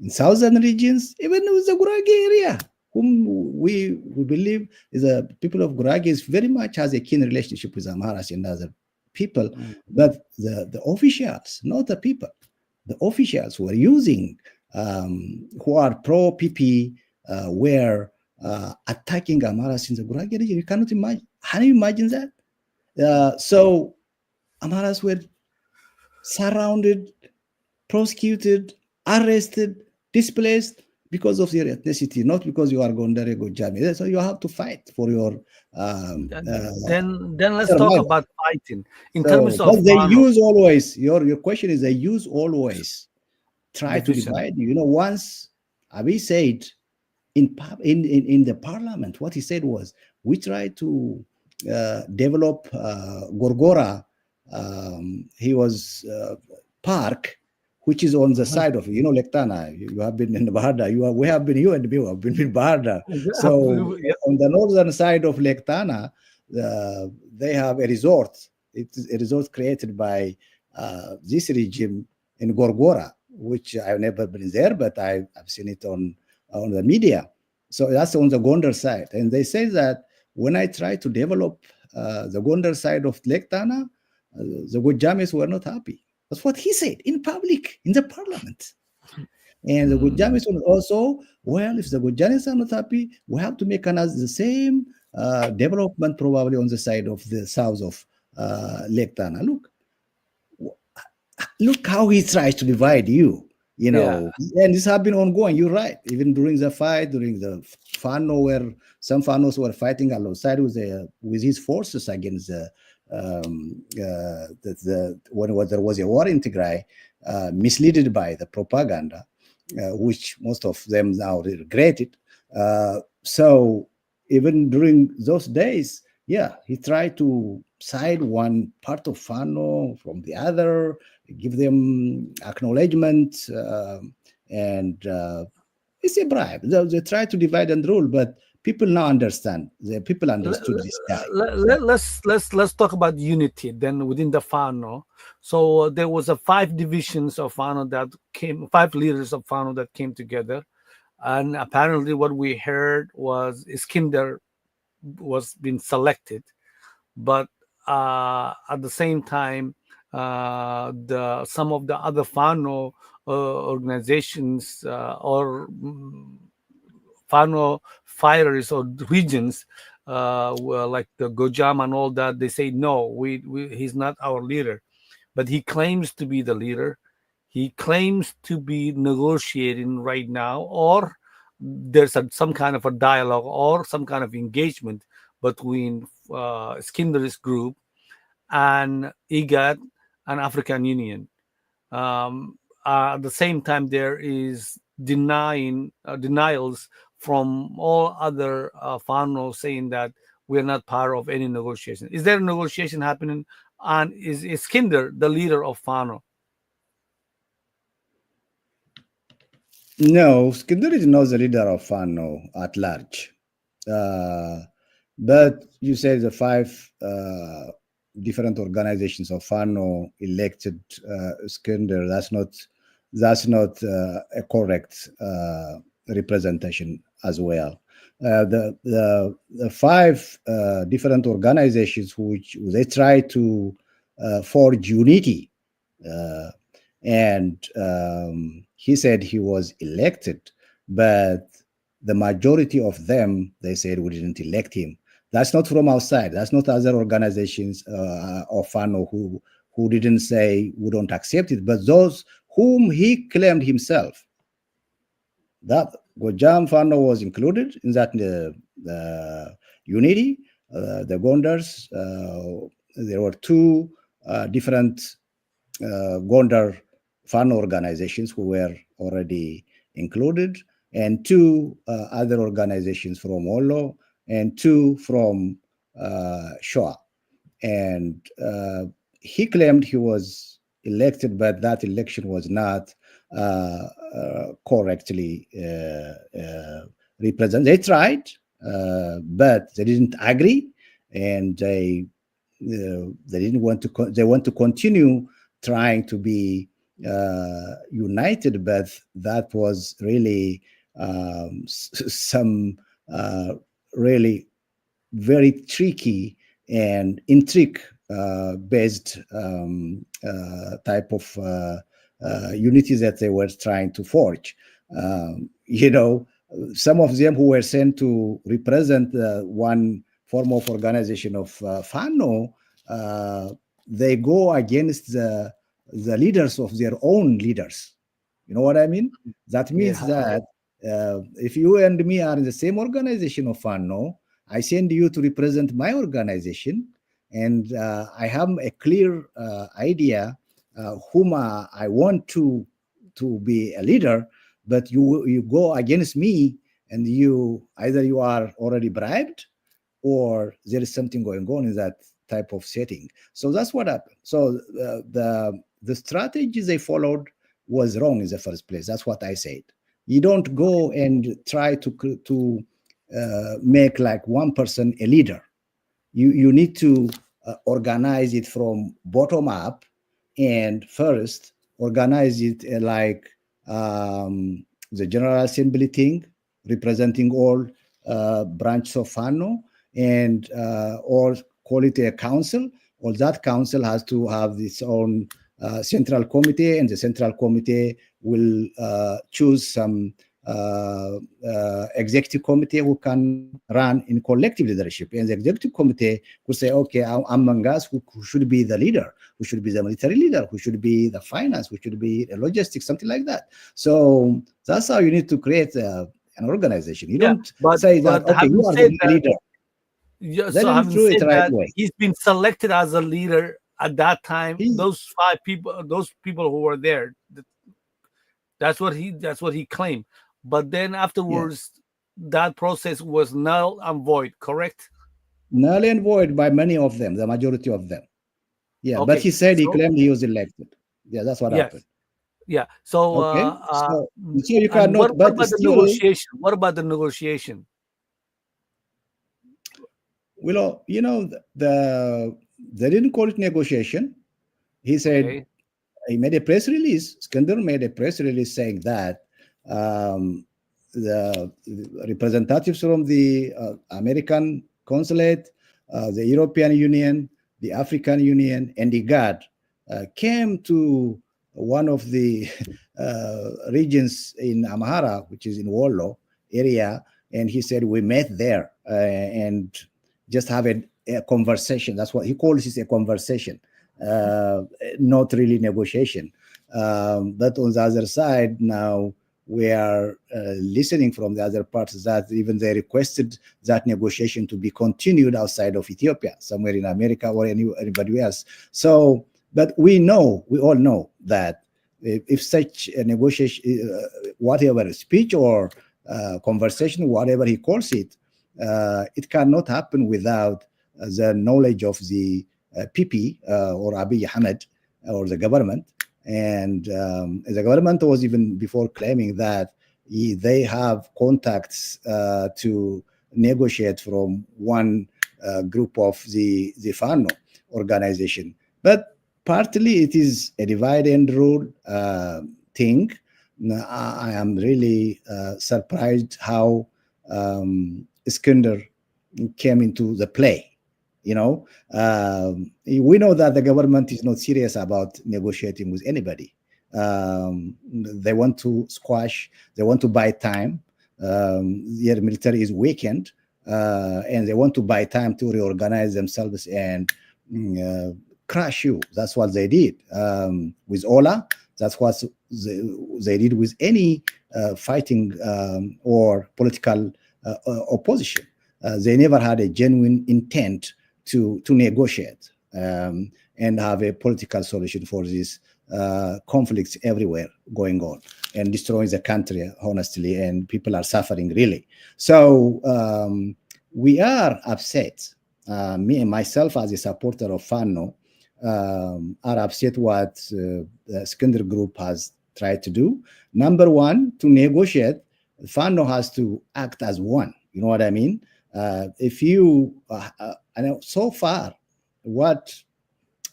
in southern regions, even with the Gurage area, whom we believe is a people of Gurage is very much has a keen relationship with Amharas and other people, Mm. but the officials, not the people, the officials who are using who are pro PP were attacking Amharas in the Gurage region. You cannot imagine. Can you imagine that? So Amharas were surrounded, prosecuted, arrested, displaced because of your ethnicity, not because you are Gondare Gojami. So you have to fight for your Then let's talk survival. about fighting in So, terms of but they Fano use always, your question is they use always try to division. divide you. You know, once Abiy said in the parliament, what he said was, we try to develop Gorgora. He was park, which is on the Mhm. side of Lektana. You have been in Barda. We have been, you and me have been in Barda. So Yeah. on the northern side of Lektana, they have a resort. It's a resort created by this regime in Gorgora, which I've never been there, but I've seen it on the media. So that's on the Gondar side. And they say that when I try to develop the Gondar side of Lake Tana, the Gujamis were not happy. That's what he said in public, in the parliament. And the Mm. Gujamis were also, well, if the Gujanis are not happy, we have to make another the same development probably on the side of the south of Lake Tana. Look how he tries to divide you, Yeah. and this has been ongoing. You're right. Even during the fight, during the Fano, where some Fanos were fighting alongside with his forces against when there was a war in Tigray, misleaded by the propaganda, which most of them now regret it. So even during those days, yeah, he tried to side one part of Fano from the other, give them acknowledgement, and it's a bribe. They try to divide and rule, but people now understand. The people Let, understood this guy. let's talk about unity then within the Fano. So there was a five divisions of Fano that came, five leaders of Fano that came together, and apparently what we heard was Iskender was being selected, but at the same time, the some of the other Fano organizations or Fano fighters or regions, like the Gojam and all that, they say no, he's not our leader, but he claims to be the leader. He claims to be negotiating right now, or there's some kind of a dialogue or some kind of engagement between Skinner's group and IGAD and African Union. At the same time, there is denials from all other Fano saying that we're not part of any negotiation. Is there a negotiation happening? And is Kinder the leader of Fano? No, Skindler is not the leader of Fano at large. Uh, but you said the five different organizations of Fano elected Skindler. That's not a correct representation as well. The five different organizations which they try to forge unity, uh, and he said he was elected, but the majority of them, they said, we didn't elect him. That's not from outside. That's not other organizations of FANO who didn't say we don't accept it, but those whom he claimed himself. That Gojam FANO was included in that unity. The Gondars, there were two different Gondar fan organizations who were already included, and two other organizations from Olo, and two from Shoa. And he claimed he was elected, but that election was not correctly represented. They tried, but they didn't agree, and they didn't want to. They want to continue trying to be united, but that was really some really very tricky and intrigue based type of unity that they were trying to forge. You know, some of them who were sent to represent one form of organization of FANO, they go against the leaders of their own leaders. You know what I mean? That means Yeah. that if you and me are in the same organization of FANO, I send you to represent my organization, and I have a clear idea whom I want to be a leader, but you go against me, and you either you are already bribed, or there is something going on in that type of setting. So that's what happened. So the strategy they followed was wrong in the first place. That's what I said. You don't go and try to make like one person a leader. You need to organize it from bottom up, and first organize it like the General Assembly thing, representing all branches of FANO, and or call it a council. Or that council has to have its own central committee, and the central committee will choose some executive committee who can run in collective leadership. And the executive committee could say, okay, among us, who should be the leader, who should be the military leader, who should be the finance, who should be the logistics, something like that. So that's how you need to create an organization. You don't say that, okay, you having are said the that, leader. yeah, They so didn't having do it said right that, way. he's been selected as a leader at that time. He's, Those people who were there, that's what he claimed. But then yeah, afterwards, that process was null and void. Correct? null and void by many of them, the majority of them. Yeah, but Okay. he said he So claimed he was elected. Yeah, that's what happened. yes, yeah. So Okay, so you and cannot, what but about the still, negotiation? What about the negotiation? well, you know, they didn't call it negotiation. He said Okay. he made a press release. Skandar made a press release saying that um, the representatives from the American consulate, the European Union, the African Union, and the GAD came to one of the regions in Amhara, which is in Wollo area, and he said we met there and just have a conversation. That's what he calls it, a conversation, not really negotiation. But on the other side, now we are listening from the other parts that even they requested that negotiation to be continued outside of Ethiopia, somewhere in America or anybody else. So, but we all know that if such a negotiation, whatever speech or conversation, whatever he calls it, it cannot happen without the knowledge of the PP or Abiy Ahmed or the government. And the government was even before claiming that they have contacts to negotiate from one group of the FANO organization. But partly it is a divide and rule thing. I am really surprised how Iskander came into the play. You know, we know that the government is not serious about negotiating with anybody. They want to squash, they want to buy time. Their military is weakened, and they want to buy time to reorganize themselves and crush you. That's what they did with Ola. That's what they did with any fighting or political opposition. They never had a genuine intent to negotiate and have a political solution for these conflicts everywhere going on and destroying the country, honestly, and people are suffering really. So we are upset. Me and myself, as a supporter of Fano, are upset what the Iskander group has tried to do. Number one, to negotiate, Fano has to act as one. You know what I mean? If you, I know so far, what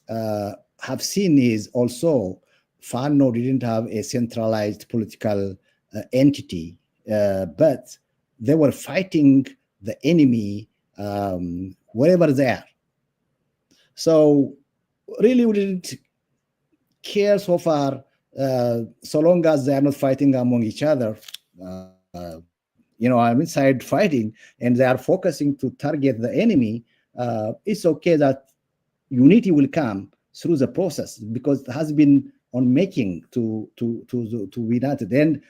have seen is also Fano didn't have a centralized political entity, but they were fighting the enemy wherever they are. So really, we didn't care so far, so long as they are not fighting among each other. I'm inside fighting, and they are focusing to target the enemy. It's okay that unity will come through the process because it has been on making to be united. And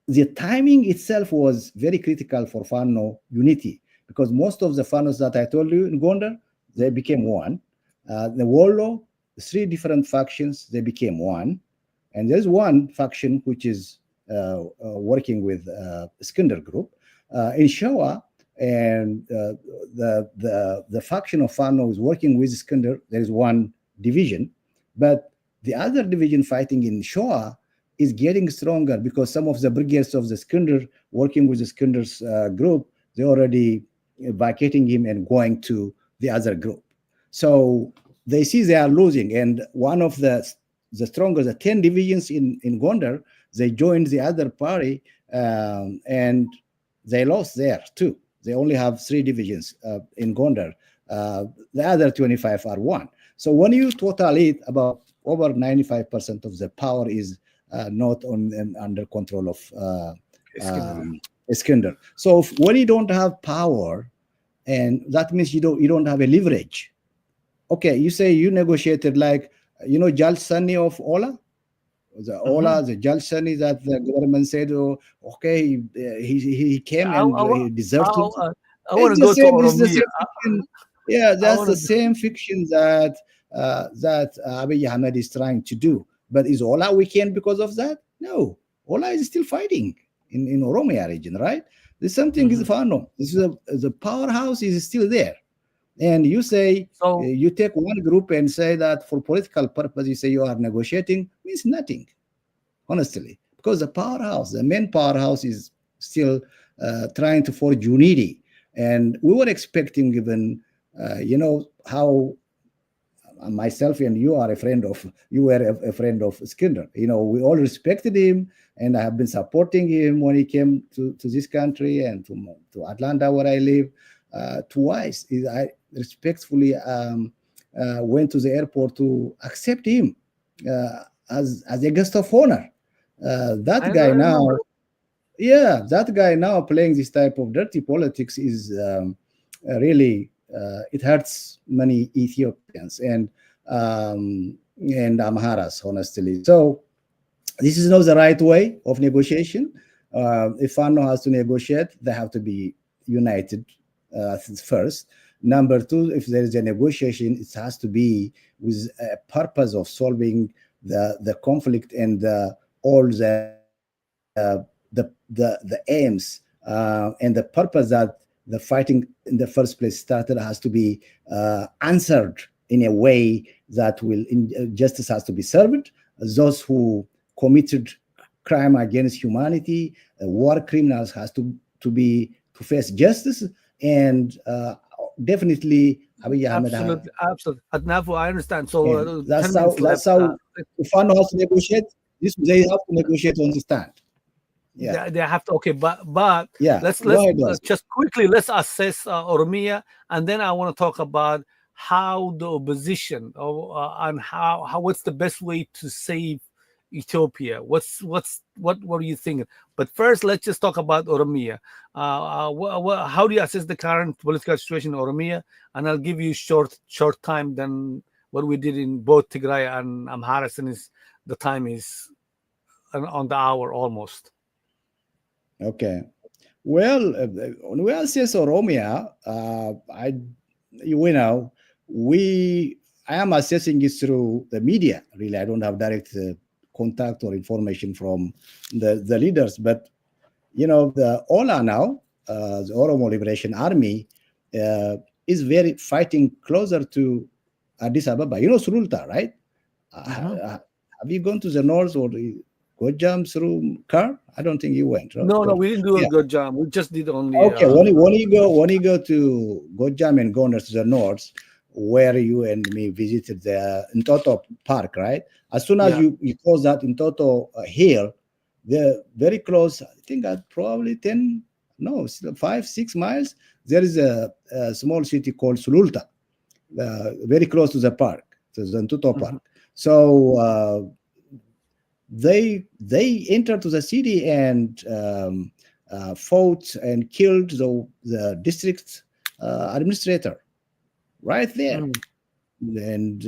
the timing itself was very critical for Fano unity because most of the Fanos that I told you in Gondar, they became one. The Wollo, 3 different factions, they became one. And there's one faction which is working with Iskander group. In Showa, and the faction of Fano is working with Iskander. There is one division, but the other division fighting in Showa is getting stronger because some of the brigades of the Iskander working with the Iskander's group, they're already vacating him and going to the other group. So they see they are losing, and one of the strongest, the 10 divisions in Gondar, they joined the other party, and they lost there too. They only have 3 divisions in Gondar. The other 25 are one. So when you total it, about over 95% of the power is not under control of Iskander. So when you don't have power, and that means you don't have a leverage. Okay, you say you negotiated like Jal Sani of Ola. The Ola, the Jalshani that the government said, oh, okay, he came and he deserted. I want to go to It's the Oromia. same fiction. Yeah, I that's want the to. same fiction that Abiy Ahmed is trying to do. But is Ola weekend because of that? No, Ola is still fighting in Oromia region, right? There's something is Fano. This is the powerhouse is still there. And you say, So you take one group and say that for political purpose, you say you are negotiating, means nothing, honestly. Because the main powerhouse is still trying to forge unity. And we were expecting even, how myself and you were a friend of Skinder. We all respected him, and I have been supporting him when he came to this country and to Atlanta where I live. Twice I respectfully went to the airport to accept him as a guest of honor. That guy now, remember. yeah, that guy now playing this type of dirty politics is really it hurts many Ethiopians and Amharas, honestly. So this is not the right way of negotiation. If Fano has to negotiate, they have to be united first. Number two, if there is a negotiation, it has to be with a purpose of solving the conflict and all the aims and the purpose that the fighting in the first place started has to be answered in a way that justice has to be served. Those who committed crime against humanity, war criminals has to face justice, and definitely Abiy Ahmed Absolutely, absolutely. Adnafo, I understand. So and 10 minutes that's left. how if one has to negotiate. This they have to negotiate on the stand. Yeah, They have to, okay, but yeah. let's Go ahead, boss. just quickly let's assess Oromia, and then I want to talk about how the opposition and how what's the best way to save Ethiopia. What are you thinking? But first, let's just talk about Oromia. How do you assess the current political situation in Oromia? And I'll give you short time than what we did in both Tigray and Amhara, since the time is on the hour almost. Okay. Well, when we assess Oromia, you know, we I am assessing it through the media. Really, I don't have direct contact or information from the leaders. But the Ola now, the Oromo Liberation Army, uh, is very fighting closer to Addis Ababa. You know Sululta, right? Mhm. Have you gone to the north or Gojam through car? I don't think you went, right? No, But we didn't do a yeah. good job. We just did only. Okay, when you go to Gojam and Gondar to the north, where you and me visited the Ntoto Park, right? As soon as Yeah. you cross that Ntoto hill, they're very close. I think at probably 10, no, 5, 6 miles. There is a small city called Sululta, very close to the park, to the Ntoto Park. Mhm. So they entered to the city and fought and killed the district administrator right there, Mm. and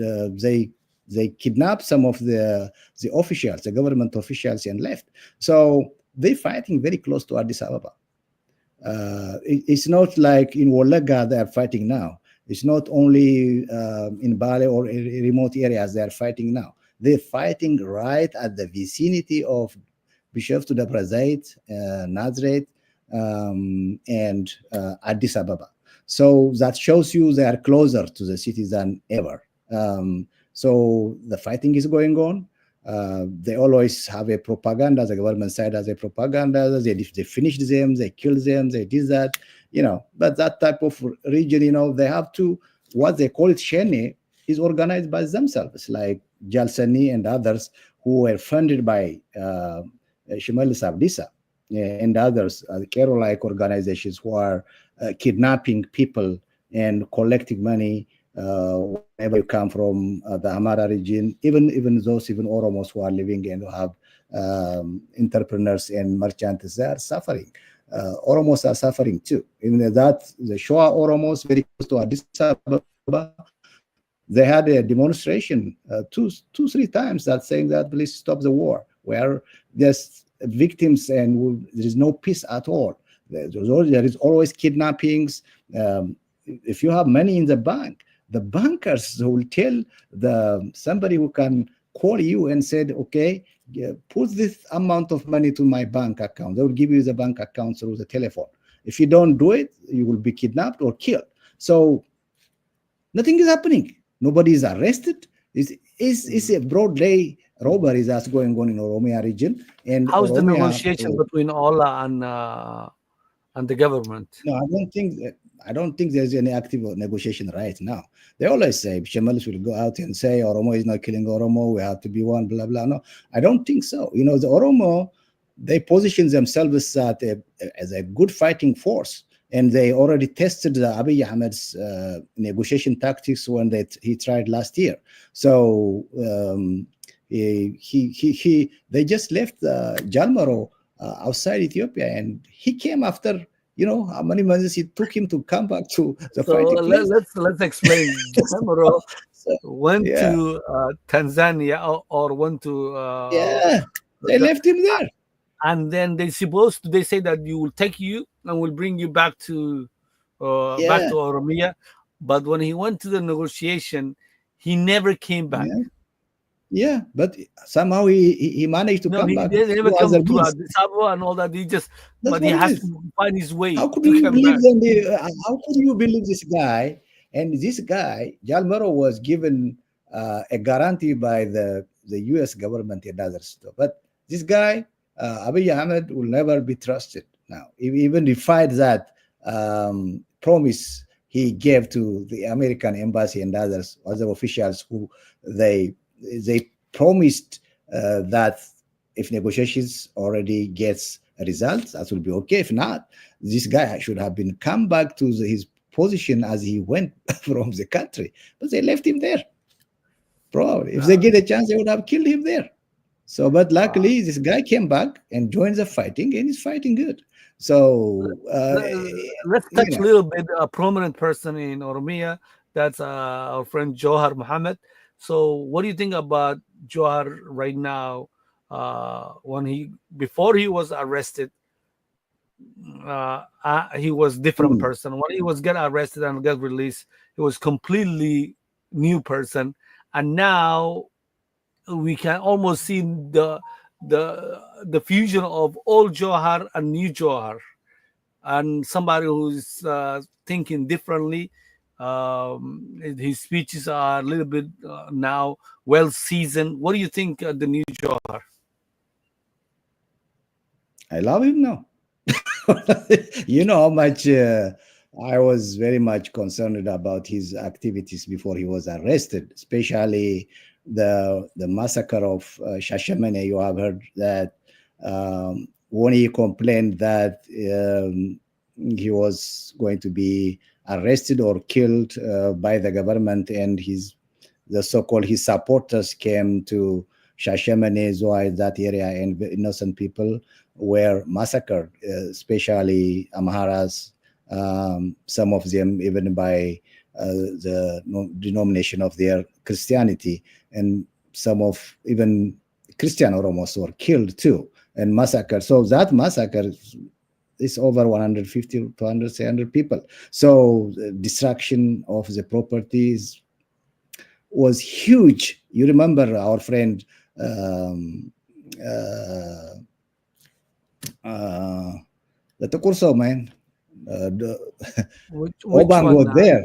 they kidnapped some of the officials, the government officials, and left. So they're fighting very close to Addis Ababa. It's not like in Wolaga they are fighting now. It's not only in Bale or in remote areas they are fighting now. They're fighting right at the vicinity of Bishop to the Brazait, Nazareth, and Addis Ababa. So that shows you they are closer to the cities than ever. So the fighting is going on. They always have a propaganda. The government side has a propaganda. They finished them, they killed them, they did that, But that type of region, they have to, what they call it Shene, is organized by themselves, like Jalsani and others who were funded by Shimal Sabdisa and others, Kero-like organizations who are kidnapping people and collecting money whenever you come from the Amara region, even Oromos who are living and who have entrepreneurs and merchants, they are suffering. Oromos are suffering too. In that, the Shoa Oromos, very close to Addis Ababa, they had a demonstration two, 3 times that saying that please stop the war, where there's victims and there is no peace at all. There is always kidnappings. If you have money in the bank, the bankers will tell somebody who can call you and said, okay, put this amount of money to my bank account. They will give you the bank account through the telephone. If you don't do it, you will be kidnapped or killed. So nothing is happening. Nobody is arrested. It's a broad day robbery that's going on in Oromia region. And How's the Oromia, negotiation between Ola and the government? no, I don't think there's any active negotiation right now. They always say Shemalis will go out and say Oromo is not killing Oromo. We have to be one. Blah blah. No, I don't think so. The Oromo, they position themselves as a good fighting force, and they already tested the Abiy Ahmed's negotiation tactics when he tried last year. So they just left Jalmaro outside Ethiopia, and he came after how many months it took him to come back to the So fighting place. let's explain. Jamaro So, went yeah, to Tanzania or went to yeah, they the, left him there. and then they say that you will take you and will bring you back Yeah, to Oromia, but when he went to the negotiation, he never came back. yeah. Yeah, but somehow he managed to No, come he back didn't ever through other come to means. Addis Ababa and all that. He just, That's but he what it has is. to find his How way could to you come believe back. them? How could you believe this guy? And this guy, Jalmaro, was given a guarantee by the U.S. government and other stuff. But this guy, Abiy Ahmed, will never be trusted. Now, he even defied that promise he gave to the American embassy and other officials who they they promised that if negotiations already gets a result, that will be okay. If not, this guy should have been come back to his position as he went from the country, but they left him there. Probably, if they Uh, get a chance, they would have killed him there. So, but uh, luckily, this guy came back and joined the fighting, and he's fighting good. So, let's you touch a know, little bit a prominent person in Oromia. That's our friend Johar Muhammad. So, what do you think about Johar right now? When he before he was arrested, he was different mm, person. When he was get arrested and get released, he was completely new person. And now we can almost see the fusion of old Johar and new Johar, and somebody who's thinking differently. His speeches are a little bit now well seasoned. What do you think the new Johar? I love him now. You know how much I was very much concerned about his activities before he was arrested, especially the massacre of Shashamane. You have heard that when he complained that he was going to be arrested or killed by the government, and the so-called his supporters came to Shashamane, Zoai, that area, and innocent people were massacred, especially Amharas, some of them even by the denomination of their Christianity, and some of even Christian Oromos were killed too and massacred. So that massacre is over 150 to 200, 300 people. So destruction of the properties was huge. You remember our friend um, uh, uh, the Tokurso man, the, Which Obang one? was there.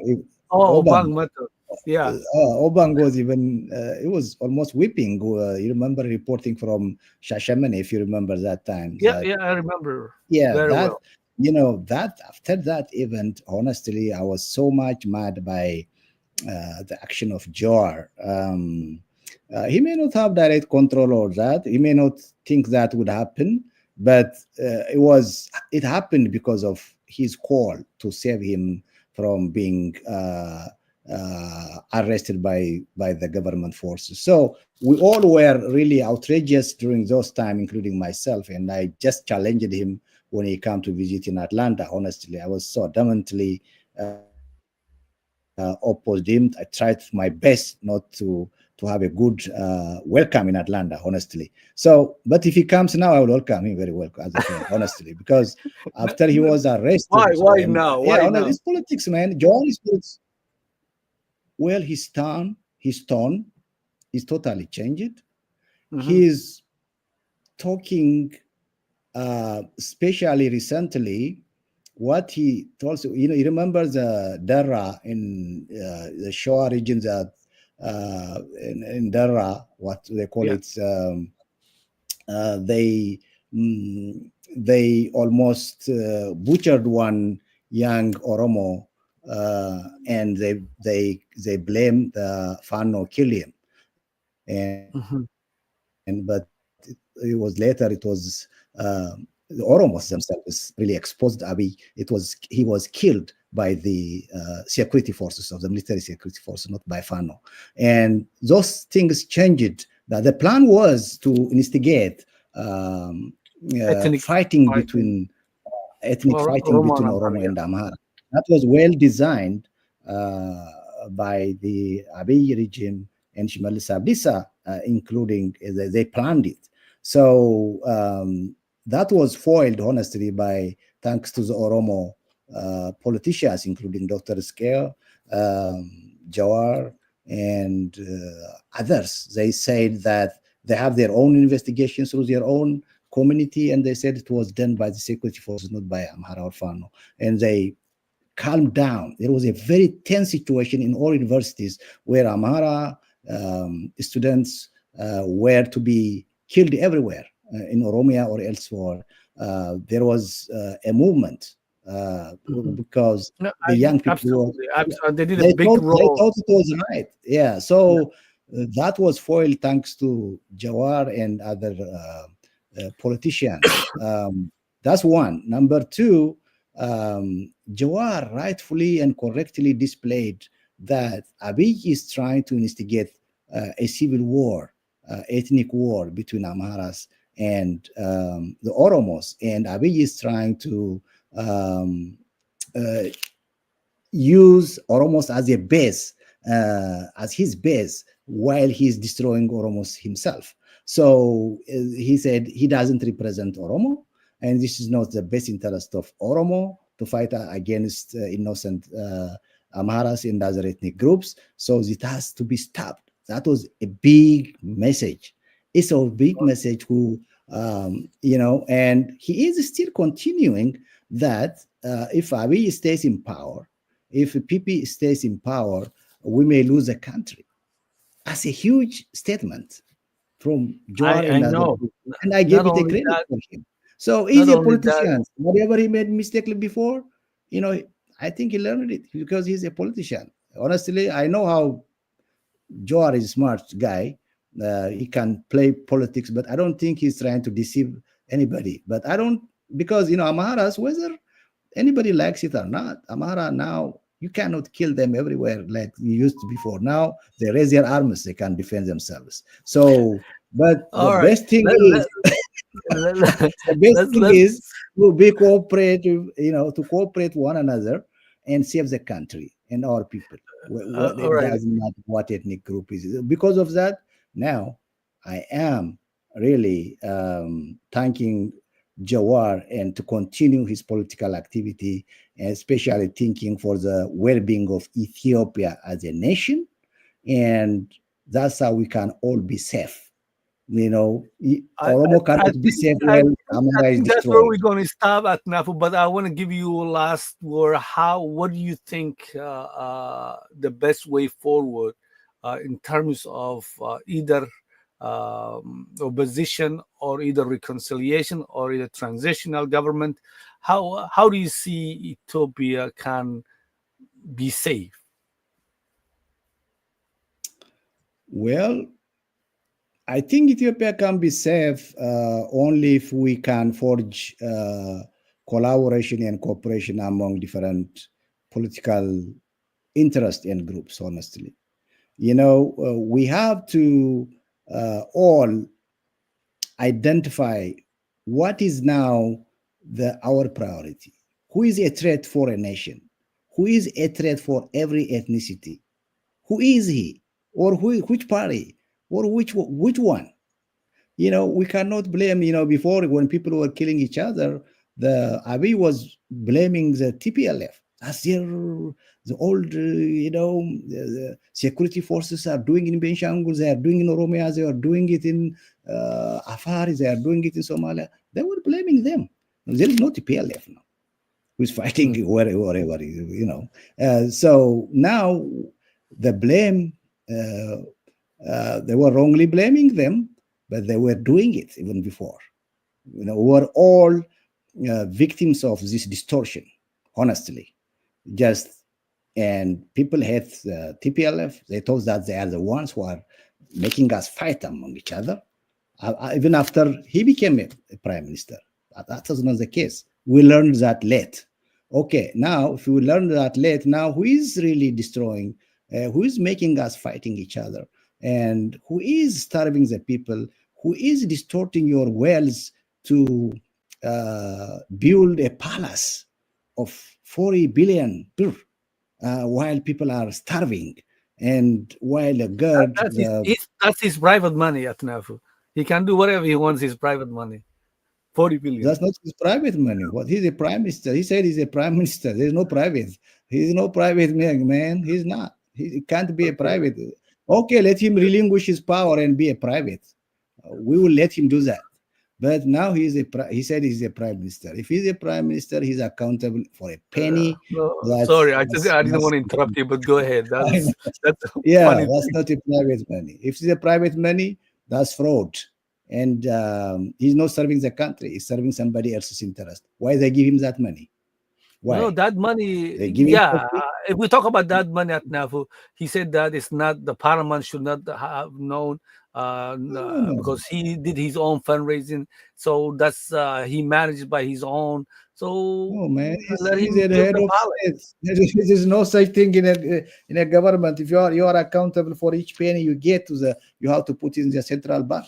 Oh, Obang, Bang Mato. Yeah, Obang was even, it was almost weeping. You remember reporting from Shashamane, if you remember that time. yeah, That, yeah. I remember yeah, very that, well. that after that event, honestly, I was so much mad by the action of Jar. He may not have direct control over that. He may not think that would happen, but it happened because of his call to save him from being arrested by the government forces. So we all were really outrageous during those time, including myself, and I just challenged him when he came to visit in Atlanta. Honestly, I was so adamantly opposed him. I tried my best not to have a good welcome in Atlanta, honestly. So, but if he comes now, I will welcome him very well as a friend, honestly, because after he N- was n- arrested, why and now? yeah, Why it's now? politics, man. John is politics. Well, his tone is totally changed. Hmm. He's talking, especially recently, what he told you remember the Dara in the Shoa region, that in Dara, what they call Yeah. it, uh, they they almost butchered one young Oromo, and they blame the Fano kill him, and but it was later it was the Oromos themselves really exposed Abiy. He was killed by the security forces of the military security force, not by Fano. And those things changed. The plan was to instigate um, Ethnic fighting fighting between ethnic or fighting between Roman Empire. Oromo Yeah. and Amhara. That was well designed uh, by the Abiy regime and Shimalis Abdissa, including they planned it. So that was foiled, honestly, by thanks to the Oromo politicians, including Dr. Scale, Jawar. and others. They said that they have their own investigations through their own community, and they said it was done by the security forces, not by Amhara or Fano. And they calmed down. There was a very tense situation in all universities where Amhara students were to be killed everywhere in Oromia or elsewhere. There was a movement Mhm. because No, the young people were, absolutely. They did a they big thought they role. thought it was right. Yeah, so that was foiled thanks to Jawar and other politicians. That's one. Number two, Jawar rightfully and correctly displayed that Abiy is trying to instigate a civil war, ethnic war between Amharas and the Oromos, and Abiy is trying to uh, use Oromos as a base, as his base, while he's destroying Oromos himself. So he said he doesn't represent Oromo, and this is not the best interest of Oromo to fight against innocent Amharas and other ethnic groups. So it has to be stopped. That was a big message. It's a big message who, and he is still continuing that if Abiy stays in power, if PP stays in power, we may lose the country. That's a huge statement from Jawar I and other know. people. And I Not give it a only credit that, for him. So not he's a only that. politician. Whatever he made mistake before, you know, I think he learned it because he's a politician. Honestly, I know how Jawar is a smart guy. He can play politics, but I don't think he's trying to deceive anybody. But I don't, because, Amaharas, whether anybody likes it or not, Amara now, you cannot kill them everywhere like you used to before. Now they raise their arms, they can defend themselves. So, but the All right. best thing Let, is, let, let, the best thing let's is to be cooperative, to cooperate one another and save the country and our people. all It right. doesn't matter what ethnic group is. Because of that, now I am really thanking Jawar and to continue his political activity, especially thinking for the well-being of Ethiopia as a nation, and that's how we can all be safe. Oromo I cannot be think safe while I Amara is think that's where we're destroyed. going to stop at Nafu. But I want to give you a last word. What do you think the best way forward in terms of either opposition or either reconciliation or either transitional government? How do you see Ethiopia can be safe? Well, I think Ethiopia can be safe only if we can forge collaboration and cooperation among different political interests and groups, honestly. We have to all identify what is now our priority. Who is a threat for a nation? Who is a threat for every ethnicity? Who is he? Or which party? Or which one? We cannot blame, before when people were killing each other, the Abiy was blaming the TPLF. That's the old, the security forces are doing in Benshangul, they are doing in Oromia, they are doing it in Afar, they are doing it in Somalia. They were blaming them. There is no TPLF now who's fighting Mm. wherever, so now the blame, they were wrongly blaming them, but they were doing it even before. We were all victims of this distortion, honestly. Just and people hate the TPLF. They thought that they are the ones who are making us fight among each other. Even after he became a prime minister, that was not the case. We learned that late. Okay, now if we learned that late, now who is really destroying? Who is making us fighting each other? And who is starving the people? Who is distorting your wells to build a palace of 40 billion while people are starving, and while a gird That's his private money at Nafu. He can do whatever he wants. His private money, 40 billion. that's not his private money. What, he's a prime minister? He said he's a prime minister. There's no private. He's no private man. He's not. He can't be a Okay. private. Okay, let him relinquish his power and be a private. We will let him do that. But now he said he's a prime minister. If he's a prime minister, he's accountable for a penny. No, That's sorry, I didn't want to interrupt you, but go ahead. That's a yeah, funny that's thing. not a private money. If it's a private money, that's fraud. And he's not serving the country. He's serving somebody else's interest. Why they give him that money? No, Why? that money, They give him for yeah. free? If we talk about that money at NAFU, he said that it's not the Parliament should not have known No, no, no. because he did his own fundraising. So that's he managed by his own. So No, man, let he's him the give head the of ballot. state. There is no such thing in a government. If you are accountable for each penny you get you have to put it in the central bank.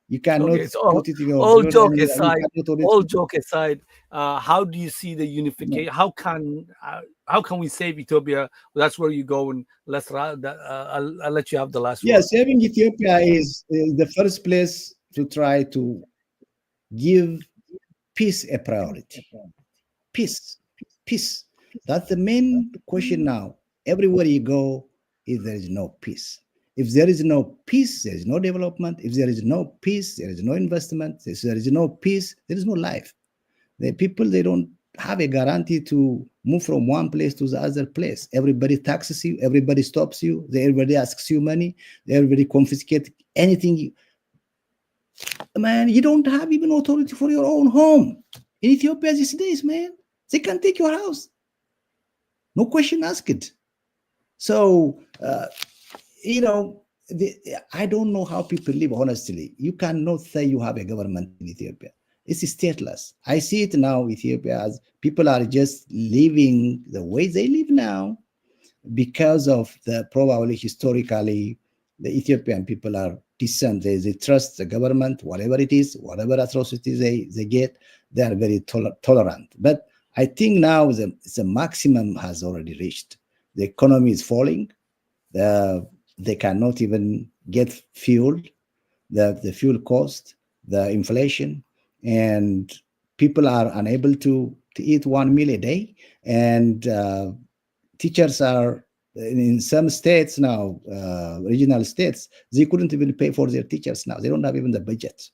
You cannot Okay, so put it in your all field, and joke you aside, cannot always. all joke aside, how do you see the No. unification? How can we save Ethiopia? That's where you go, and I'll let you have the last Yeah, word. saving Ethiopia is the first place to try to give peace a priority. Peace, peace. That's the main question now. Everywhere you go, if there is no peace. If there is no peace, there is no development. If there is no peace, there is no investment. If there is no peace, there is no life. The people, they don't have a guarantee to move from one place to the other place. Everybody taxes you, everybody stops you, everybody asks you money, everybody confiscate anything. Man, you don't have even authority for your own home. In Ethiopia these days, man, they can take your house. No question asked. So, I don't know how people live, honestly. You cannot say you have a government in Ethiopia. It's stateless. I see it now, Ethiopia, as people are just living the way they live now because of the probably historically the Ethiopian people are decent. They trust the government, whatever it is, whatever atrocities they get, they are very tolerant. But I think now the maximum has already reached. The economy is falling. They cannot even get fuel, the fuel cost, the inflation, and people are unable to eat 1 meal a day. And teachers are in some states now, regional states, they couldn't even pay for their teachers now. They don't have even the budget.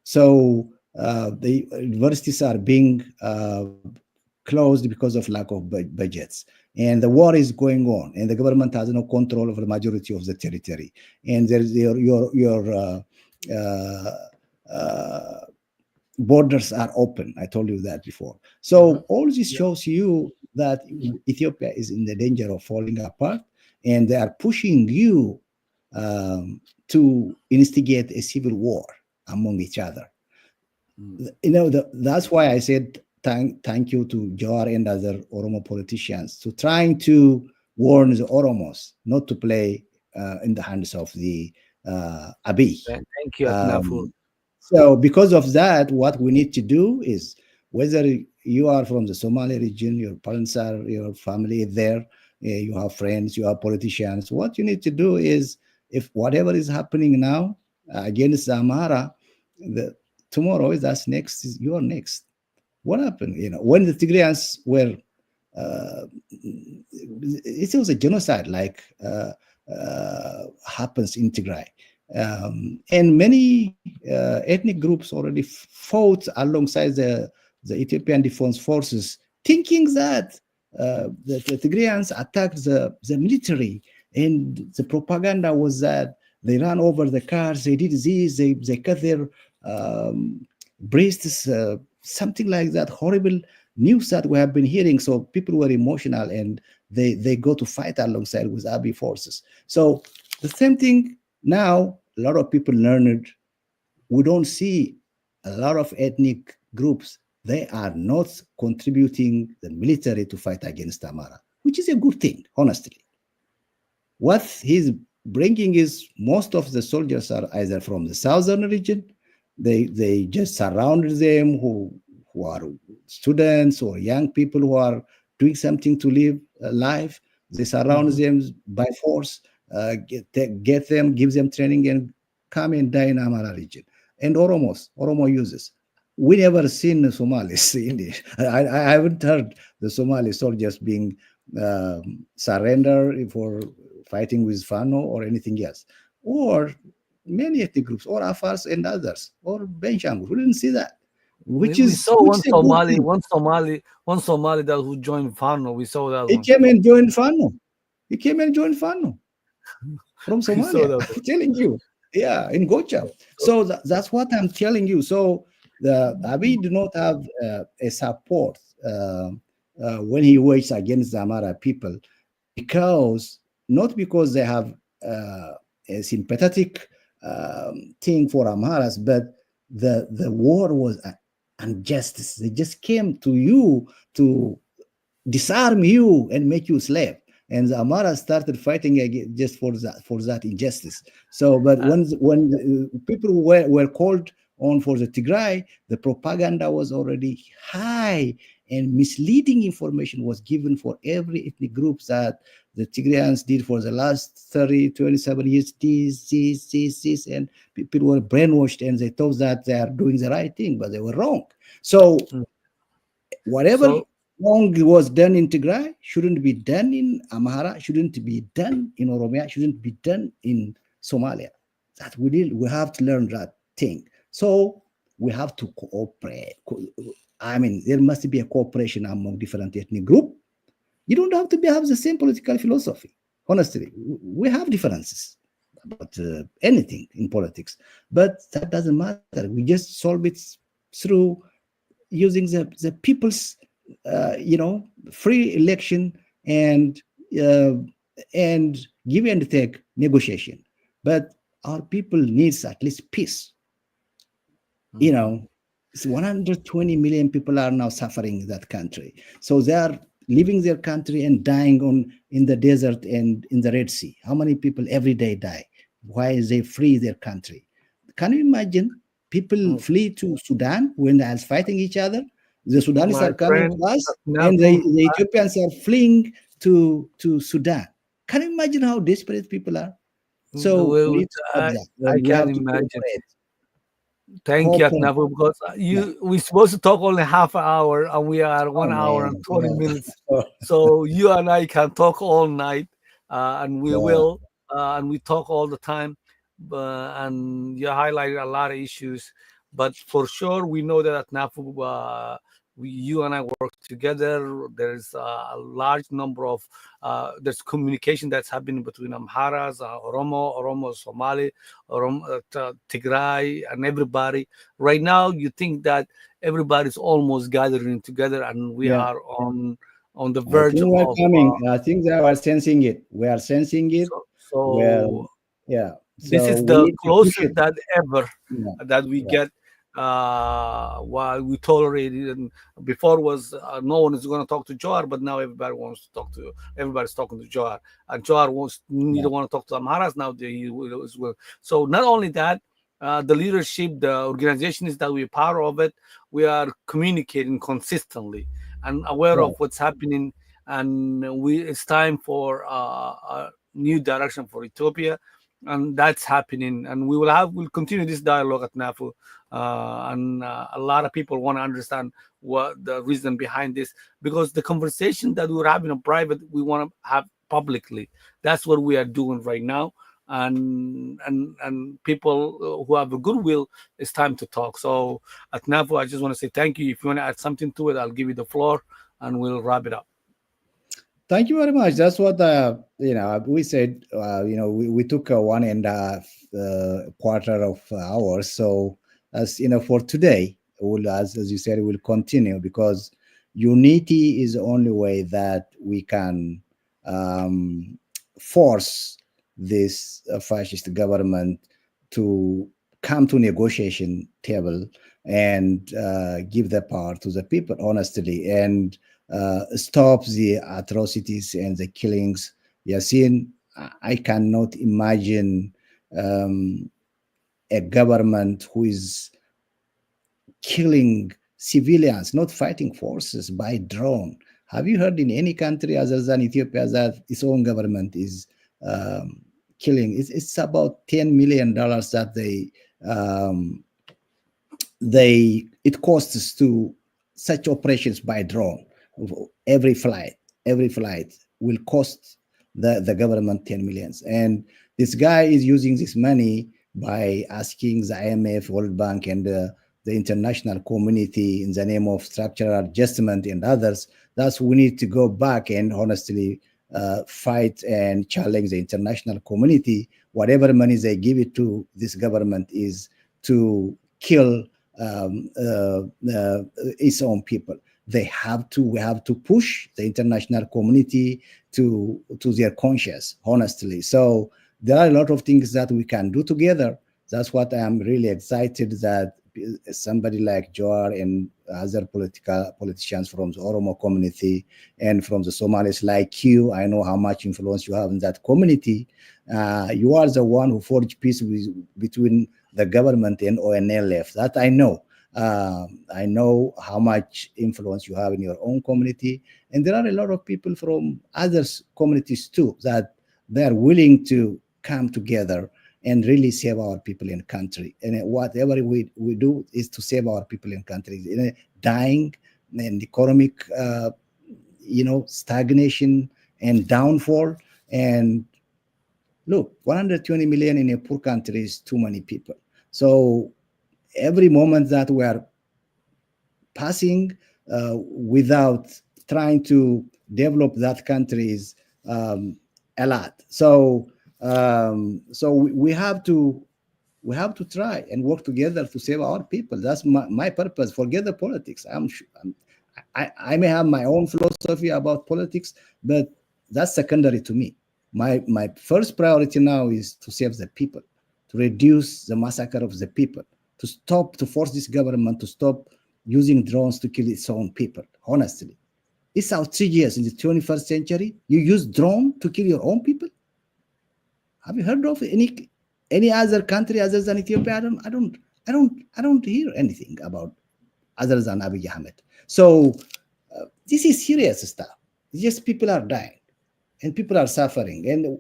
So the universities are being closed because of lack of budgets. And the war is going on, and the government has no control over the majority of the territory. And there's your uh, uh, borders are open. I told you that before. Mhm. So all this Yeah. shows you that Ethiopia is in the danger of falling apart, and they are pushing you to instigate a civil war among each other. Mm. That's why I said thank you to Jawar and other Oromo politicians to trying to warn the Oromos not to play in the hands of the Abiy. Thank you, Atnafu. Um, so because of that, what we need to do is, whether you are from the Somali region, your parents are, your family is there, you have friends, you have politicians. What you need to do is, if whatever is happening now against Amara, the tomorrow is us next, is you're next. What happened? When the Tigrayans were, it was a genocide like happens in Tigray. And many ethnic groups already fought alongside the Ethiopian Defense Forces, thinking that the Tigrayans attacked the military, and the propaganda was that they ran over the cars, they did this, they cut their breasts, something like that, horrible news that we have been hearing. So people were emotional, and they go to fight alongside with Abiy forces. So the same thing now, a lot of people learned. We don't see a lot of ethnic groups. They are not contributing the military to fight against Amara, which is a good thing, honestly. What he's bringing is most of the soldiers are either from the southern region. They just surround them, who are students or young people who are doing something to live life. They surround Mhm. them by force, get them, give them training, and come and die in Amara region. And Oromo uses. We never seen the Somalis in this. I haven't heard the Somali soldiers being surrender for fighting with Fano or anything else, or many ethnic groups, or Afars and others, or Benshangul. We didn't see that, We saw which is a good thing. One Somali that who joined Fano. We saw that He one. came and joined Fano. He came and joined Fano from We saw Somalia. that I'm telling you, yeah, in Gocha. one. So that's what I'm telling you. So the Abiy do not have a support when he waged against the Amara people, because not because they have a sympathetic thing for Amharas, but the war was injustice. They just came to you to disarm you and make you slave. And the Amara started fighting again just for that injustice. So, but Uh, when people were called on for the Tigray, the propaganda was already high, and misleading information was given for every ethnic group that the Tigrayans did for the last 30, 27 years, this, and people were brainwashed and they thought that they are doing the right thing, but they were wrong. So mm. whatever So wrong was done in Tigray shouldn't be done in Amhara, shouldn't be done in Oromia, shouldn't be done in Somalia. That we have to learn that thing. So we have to cooperate. I mean, there must be a cooperation among different ethnic groups. You don't have to have the same political philosophy. Honestly, we have differences about anything in politics, but that doesn't matter. We just solve it through using the people's free election and uh, and give and take negotiation. But our people needs at least peace. you mhm. know 120 million people are now suffering in that country, so they are leaving their country and dying on in the desert and in the Red Sea. How many people every day die? Why they flee their country? Can you imagine people Mm, flee to Sudan when they are fighting each other? The Sudanese my are coming friend to us, and Nafu, the Ethiopians are fleeing to Sudan. Can you imagine how desperate people are? So we well, need to stop that, I and we can have to imagine. cooperate. Thank you, Cooperate. Aknafu, because Yeah. we're supposed to talk only half an hour and we are Oh 1 hour and man. 20 minutes. Yeah. So you and I can talk all night, and we Yeah. will, and we talk all the time. And you highlighted a lot of issues, but for sure we know that at NAFU, you and I work together. There's a large number of there's communication that's happening between Amharas, Oromo, Somali, Tigray, and everybody. Right now, you think that everybody's almost gathering together, and we Yeah. are on the I verge think we're of coming. I think they are sensing it. We are sensing it. so, Well, so yeah. this So is we the need to push closest it. that ever Yeah. that we Yeah. get while we tolerated. And before was no one is going to talk to Joar, but now everybody wants to talk to everybody's talking to Joar, and Joar wants Yeah. neither want to talk to Amharas now. As well. So not only that, the leadership, the organization is that we're part of it. We are communicating consistently and aware of Right. what's happening, and it's time for a new direction for Ethiopia, and that's happening. And we'll continue this dialogue at NAFU, and a lot of people want to understand what the reason behind this, because the conversation that we're having in private, we want to have publicly. That's what we are doing right now. And people who have a goodwill, it's time to talk. So at NAFU, I just want to say thank you. If you want to add something to it, I'll give you the floor, and we'll wrap it up. Thank you very much. That's what we said. We took a 1.5 quarter of hours. So as for today, we'll, as you said, we'll continue, because unity is the only way that we can um, force this fascist government to come to negotiation table and give the power to the people honestly, and stop the atrocities and the killings. Yasin, I cannot imagine um, a government who is killing civilians, not fighting forces, by drone. Have you heard in any country other than Ethiopia that its own government is killing? It's about $10 million that um, it costs to such operations by drone every flight, every flight will cost the government 10 millions. And this guy is using this money by asking the IMF, World Bank, and the international community in the name of structural adjustment and others. That's we need to go back and honestly fight and challenge the international community. Whatever money they give it to this government is to kill its own people. They have to. We have to push the international community to their conscience, honestly. So there are a lot of things that we can do together. That's what I am really excited that somebody like Joar and other politicians from the Oromo community and from the Somalis like you, I know how much influence you have in that community. You are the one who forged peace between the government and ONLF. That I know. I know how much influence you have in your own community, and there are a lot of people from other communities too that they are willing to come together and really save our people in country. And whatever we do is to save our people in country in a dying and economic, stagnation and downfall. And look, 120 million in a poor country is too many people. So every moment that we are passing without trying to develop that country is a lot. So we have to try and work together to save our people. That's my purpose. Forget the politics. I may have my own philosophy about politics, but that's secondary to me. My first priority now is to save the people, to reduce the massacre of the people, to force this government to stop using drones to kill its own people. Honestly, it's outrageous in the 21st century. You use drone to kill your own people. Have you heard of any other country other than Ethiopia? I don't hear anything about other than Abiy Ahmed. So this is serious stuff. Just people are dying and people are suffering, and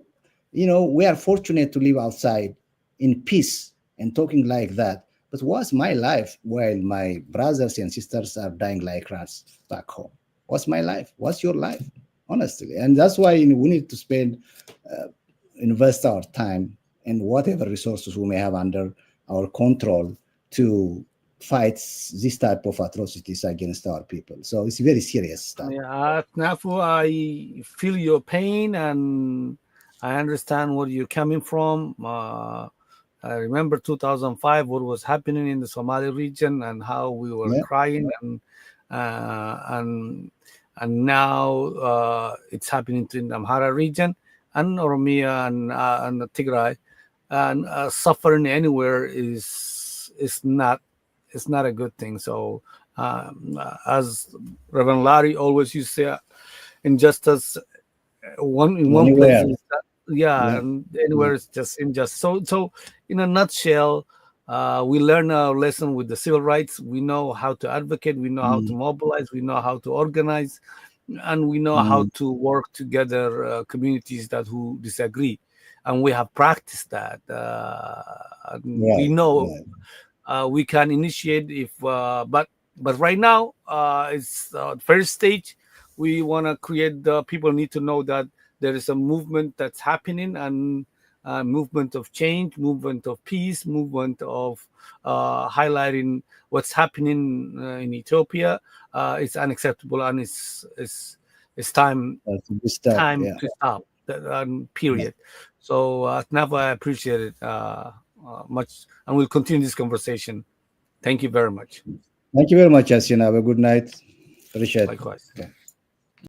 we are fortunate to live outside in peace and talking like that. But what's my life while my brothers and sisters are dying like rats back home? What's my life? What's your life? Honestly, and that's why we need to invest our time and whatever resources we may have under our control to fight this type of atrocities against our people. So it's very serious stuff. Yeah, Nafu, I feel your pain and I understand where you're coming from. I remember 2005, what was happening in the Somali region and how we were Yeah. crying, uh, and and now it's happening in the Amhara region and Oromia and Tigray, and suffering anywhere is not a good thing. So as Reverend Larry always used to say, injustice in one place Anywhere. is yeah, Yeah. and Yeah. anywhere is just injustice. So in a nutshell, we learn our lesson with the civil rights. We know how to advocate, we know how to Mm, mobilize, we know how to organize, and we know how mm, to work together, communities that who disagree, and we have practiced that, and we right. know Right. we can initiate if but right now it's first stage. We want to create, the people need to know that there is a movement that's happening, and movement of change, movement of peace, movement of highlighting what's happening in Ethiopia. It's unacceptable, and it's To be stopped. time Yeah. to stop. Yeah. Period. So, Nava, I appreciate it much, and we'll continue this conversation. Thank you very much. Thank you very much, Yasin. Have a good night. Appreciate it. Likewise. Okay.